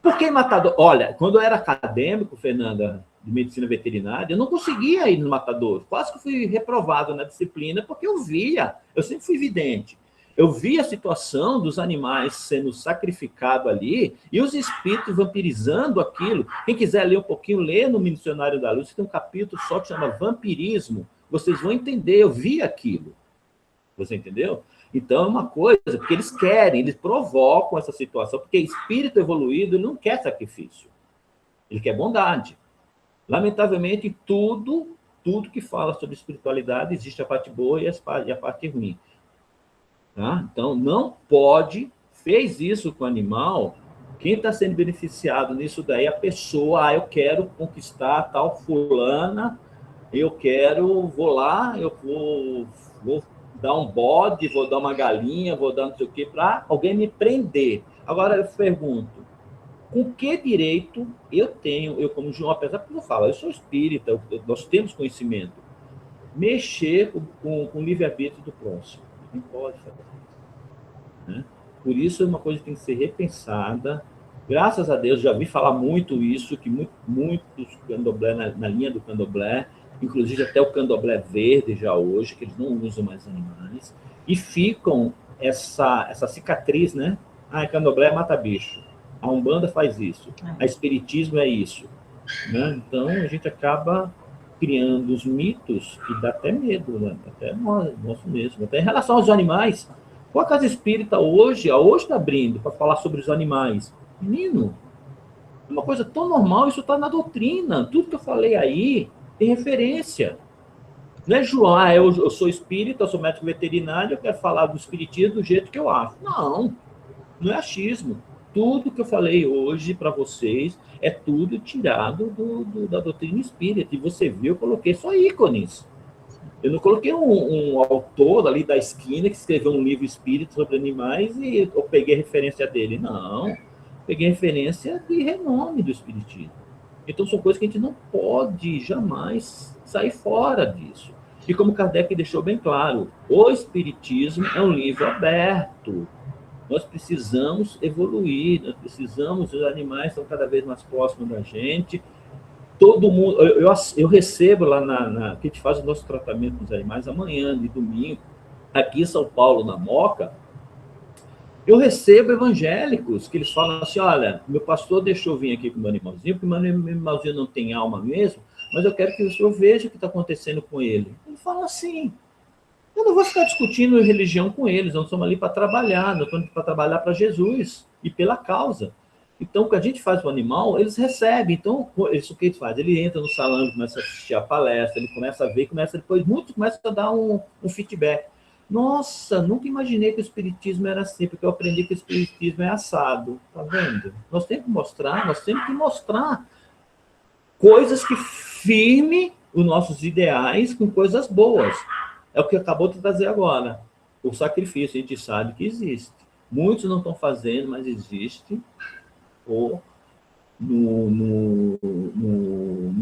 Por que matador? Olha, quando eu era acadêmico, Fernanda, de medicina veterinária, eu não conseguia ir no matador. Quase que fui reprovado na disciplina, porque eu sempre fui vidente. Eu via a situação dos animais sendo sacrificados ali e os espíritos vampirizando aquilo. Quem quiser ler um pouquinho, lê no Missionário da Luz, tem um capítulo só que chama Vampirismo. Vocês vão entender, eu vi aquilo. Você entendeu? Então, é uma coisa, porque eles querem, eles provocam essa situação, porque espírito evoluído não quer sacrifício, ele quer bondade. Lamentavelmente, tudo que fala sobre espiritualidade, existe a parte boa e a parte ruim. Tá? Então, não pode, fez isso com o animal, quem está sendo beneficiado nisso daí é a pessoa, eu quero conquistar tal fulana, vou lá, eu vou dar um bode, vou dar uma galinha, vou dar não sei o quê, para alguém me prender. Agora eu pergunto, com que direito eu tenho, eu como João, apesar que eu falo, eu sou espírita, nós temos conhecimento, mexer com o livre-arbítrio do próximo? Não pode fazer isso. Né? Por isso é uma coisa que tem que ser repensada. Graças a Deus, já vi falar muito isso, que muitos candomblé, na linha do candomblé, inclusive até o candomblé verde já hoje, que eles não usam mais animais, e ficam essa cicatriz, né? Candomblé mata bicho, a Umbanda faz isso, a Espiritismo é isso. Né? Então, a gente acaba criando os mitos que dá até medo, né? Até nosso mesmo. Até em relação aos animais, qual a Casa Espírita hoje está abrindo para falar sobre os animais? Menino, é uma coisa tão normal, isso está na doutrina, tudo que eu falei aí tem referência. Não é João, eu sou espírita, eu sou médico veterinário, eu quero falar do espiritismo do jeito que eu acho. Não, não é achismo. Tudo que eu falei hoje para vocês é tudo tirado da doutrina espírita. E você viu, eu coloquei só ícones. Eu não coloquei um autor ali da esquina que escreveu um livro espírita sobre animais e eu peguei referência dele. Não, peguei referência de renome do espiritismo. Então são coisas que a gente não pode jamais sair fora disso. E como Kardec deixou bem claro, o espiritismo é um livro aberto. Nós precisamos evoluir, nós precisamos, os animais estão cada vez mais próximos da gente. Todo mundo, eu recebo lá que a gente faz o nosso tratamento dos animais amanhã, de domingo, aqui em São Paulo, na Moca, eu recebo evangélicos que eles falam assim, olha, meu pastor deixou eu vir aqui com o meu animalzinho, porque o meu animalzinho não tem alma mesmo, mas eu quero que o senhor veja o que está acontecendo com ele. Ele fala assim, eu não vou ficar discutindo religião com eles, nós estamos ali para trabalhar, nós estamos para trabalhar para Jesus e pela causa. Então, o que a gente faz com o animal, eles recebem. Então, isso que ele faz? Ele entra no salão, começa a assistir a palestra, ele começa a ver, depois muitos começam a dar um feedback. Nossa, nunca imaginei que o espiritismo era assim, porque eu aprendi que o espiritismo é assado. Tá vendo? Nós temos que mostrar coisas que firmem os nossos ideais com coisas boas. É o que acabou de trazer agora. O sacrifício, a gente sabe que existe. Muitos não estão fazendo, mas existe. Ou no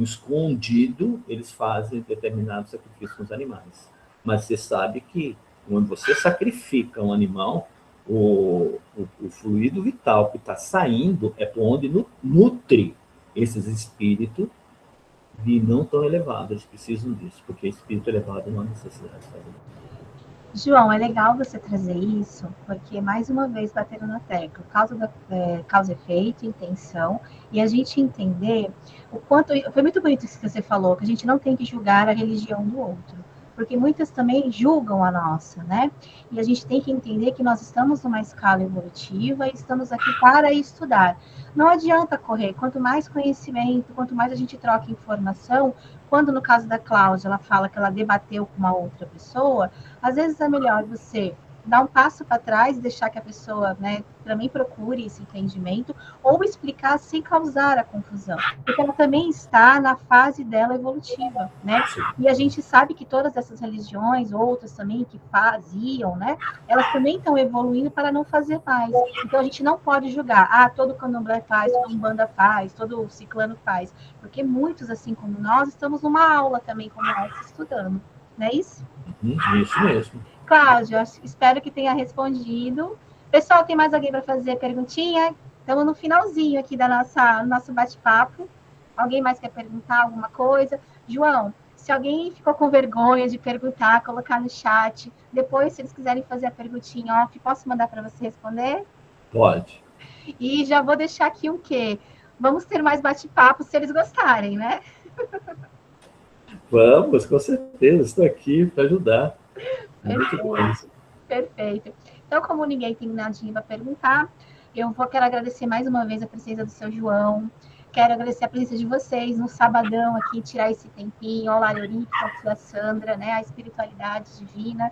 escondido, eles fazem determinados sacrifícios com os animais. Mas você sabe que quando você sacrifica um animal, o fluido vital que está saindo é por onde nutre esses espíritos de não tão elevados. Eles precisam disso, porque espírito elevado não há necessidade de fazer isso. João, é legal você trazer isso, porque, mais uma vez, bateram na tecla, causa, efeito, intenção, e a gente entender o quanto... Foi muito bonito isso que você falou, que a gente não tem que julgar a religião do outro, porque muitas também julgam a nossa, né? E a gente tem que entender que nós estamos numa escala evolutiva e estamos aqui para estudar. Não adianta correr, quanto mais conhecimento, quanto mais a gente troca informação, quando no caso da Cláudia, ela fala que ela debateu com uma outra pessoa, às vezes é melhor você dar um passo para trás, deixar que a pessoa, né, também procure esse entendimento, ou explicar sem causar a confusão, porque ela também está na fase dela evolutiva, né? E a gente sabe que todas essas religiões, outras também que faziam, né, elas também estão evoluindo para não fazer mais. Então a gente não pode julgar, todo candomblé faz, todo umbanda faz, todo ciclano faz, porque muitos, assim como nós, estamos numa aula também como essa estudando, não é isso? Isso mesmo. Cláudia, espero que tenha respondido. Pessoal, tem mais alguém para fazer perguntinha? Estamos no finalzinho aqui do nosso bate-papo. Alguém mais quer perguntar alguma coisa? João, se alguém ficou com vergonha de perguntar, colocar no chat. Depois, se eles quiserem fazer a perguntinha off, posso mandar para você responder? Pode. E já vou deixar aqui o quê? Vamos ter mais bate-papo se eles gostarem, né? Vamos, com certeza. Estou aqui para ajudar. Perfeito. Então, como ninguém tem nadinha para perguntar, quero agradecer mais uma vez a presença do seu João. Quero agradecer a presença de vocês no sabadão aqui, tirar esse tempinho. Olá, Eurico, a sua Sandra, né? A espiritualidade divina.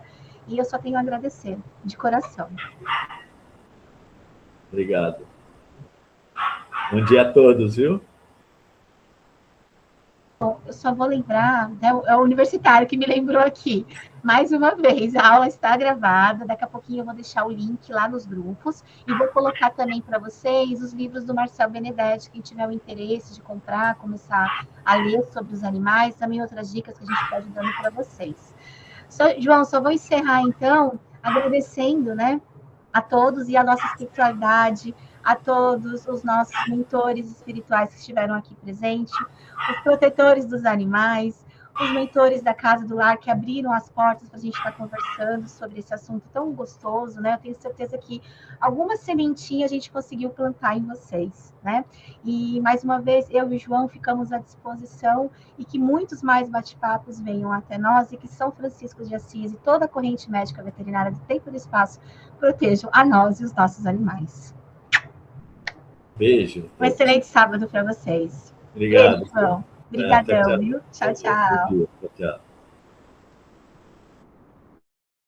E eu só tenho a agradecer, de coração. Obrigado. Bom dia a todos, viu? Bom, eu só vou lembrar, né, é o universitário que me lembrou aqui. Mais uma vez, a aula está gravada. Daqui a pouquinho eu vou deixar o link lá nos grupos e vou colocar também para vocês os livros do Marcel Benedetti, quem tiver o interesse de comprar, começar a ler sobre os animais, também outras dicas que a gente está ajudando para vocês. João, só vou encerrar então agradecendo, né, a todos e a nossa espiritualidade, a todos os nossos mentores espirituais que estiveram aqui presentes, os protetores dos animais, os mentores da Casa do Lar que abriram as portas para a gente estar conversando sobre esse assunto tão gostoso, né? Eu tenho certeza que alguma sementinha a gente conseguiu plantar em vocês, né? E, mais uma vez, eu e o João ficamos à disposição e que muitos mais bate-papos venham até nós e que São Francisco de Assis e toda a corrente médica veterinária do tempo e do espaço protejam a nós e os nossos animais. Beijo. Um excelente sábado para vocês. Obrigado. Beijo, João. Obrigadão, viu? Tchau, tchau. Tchau.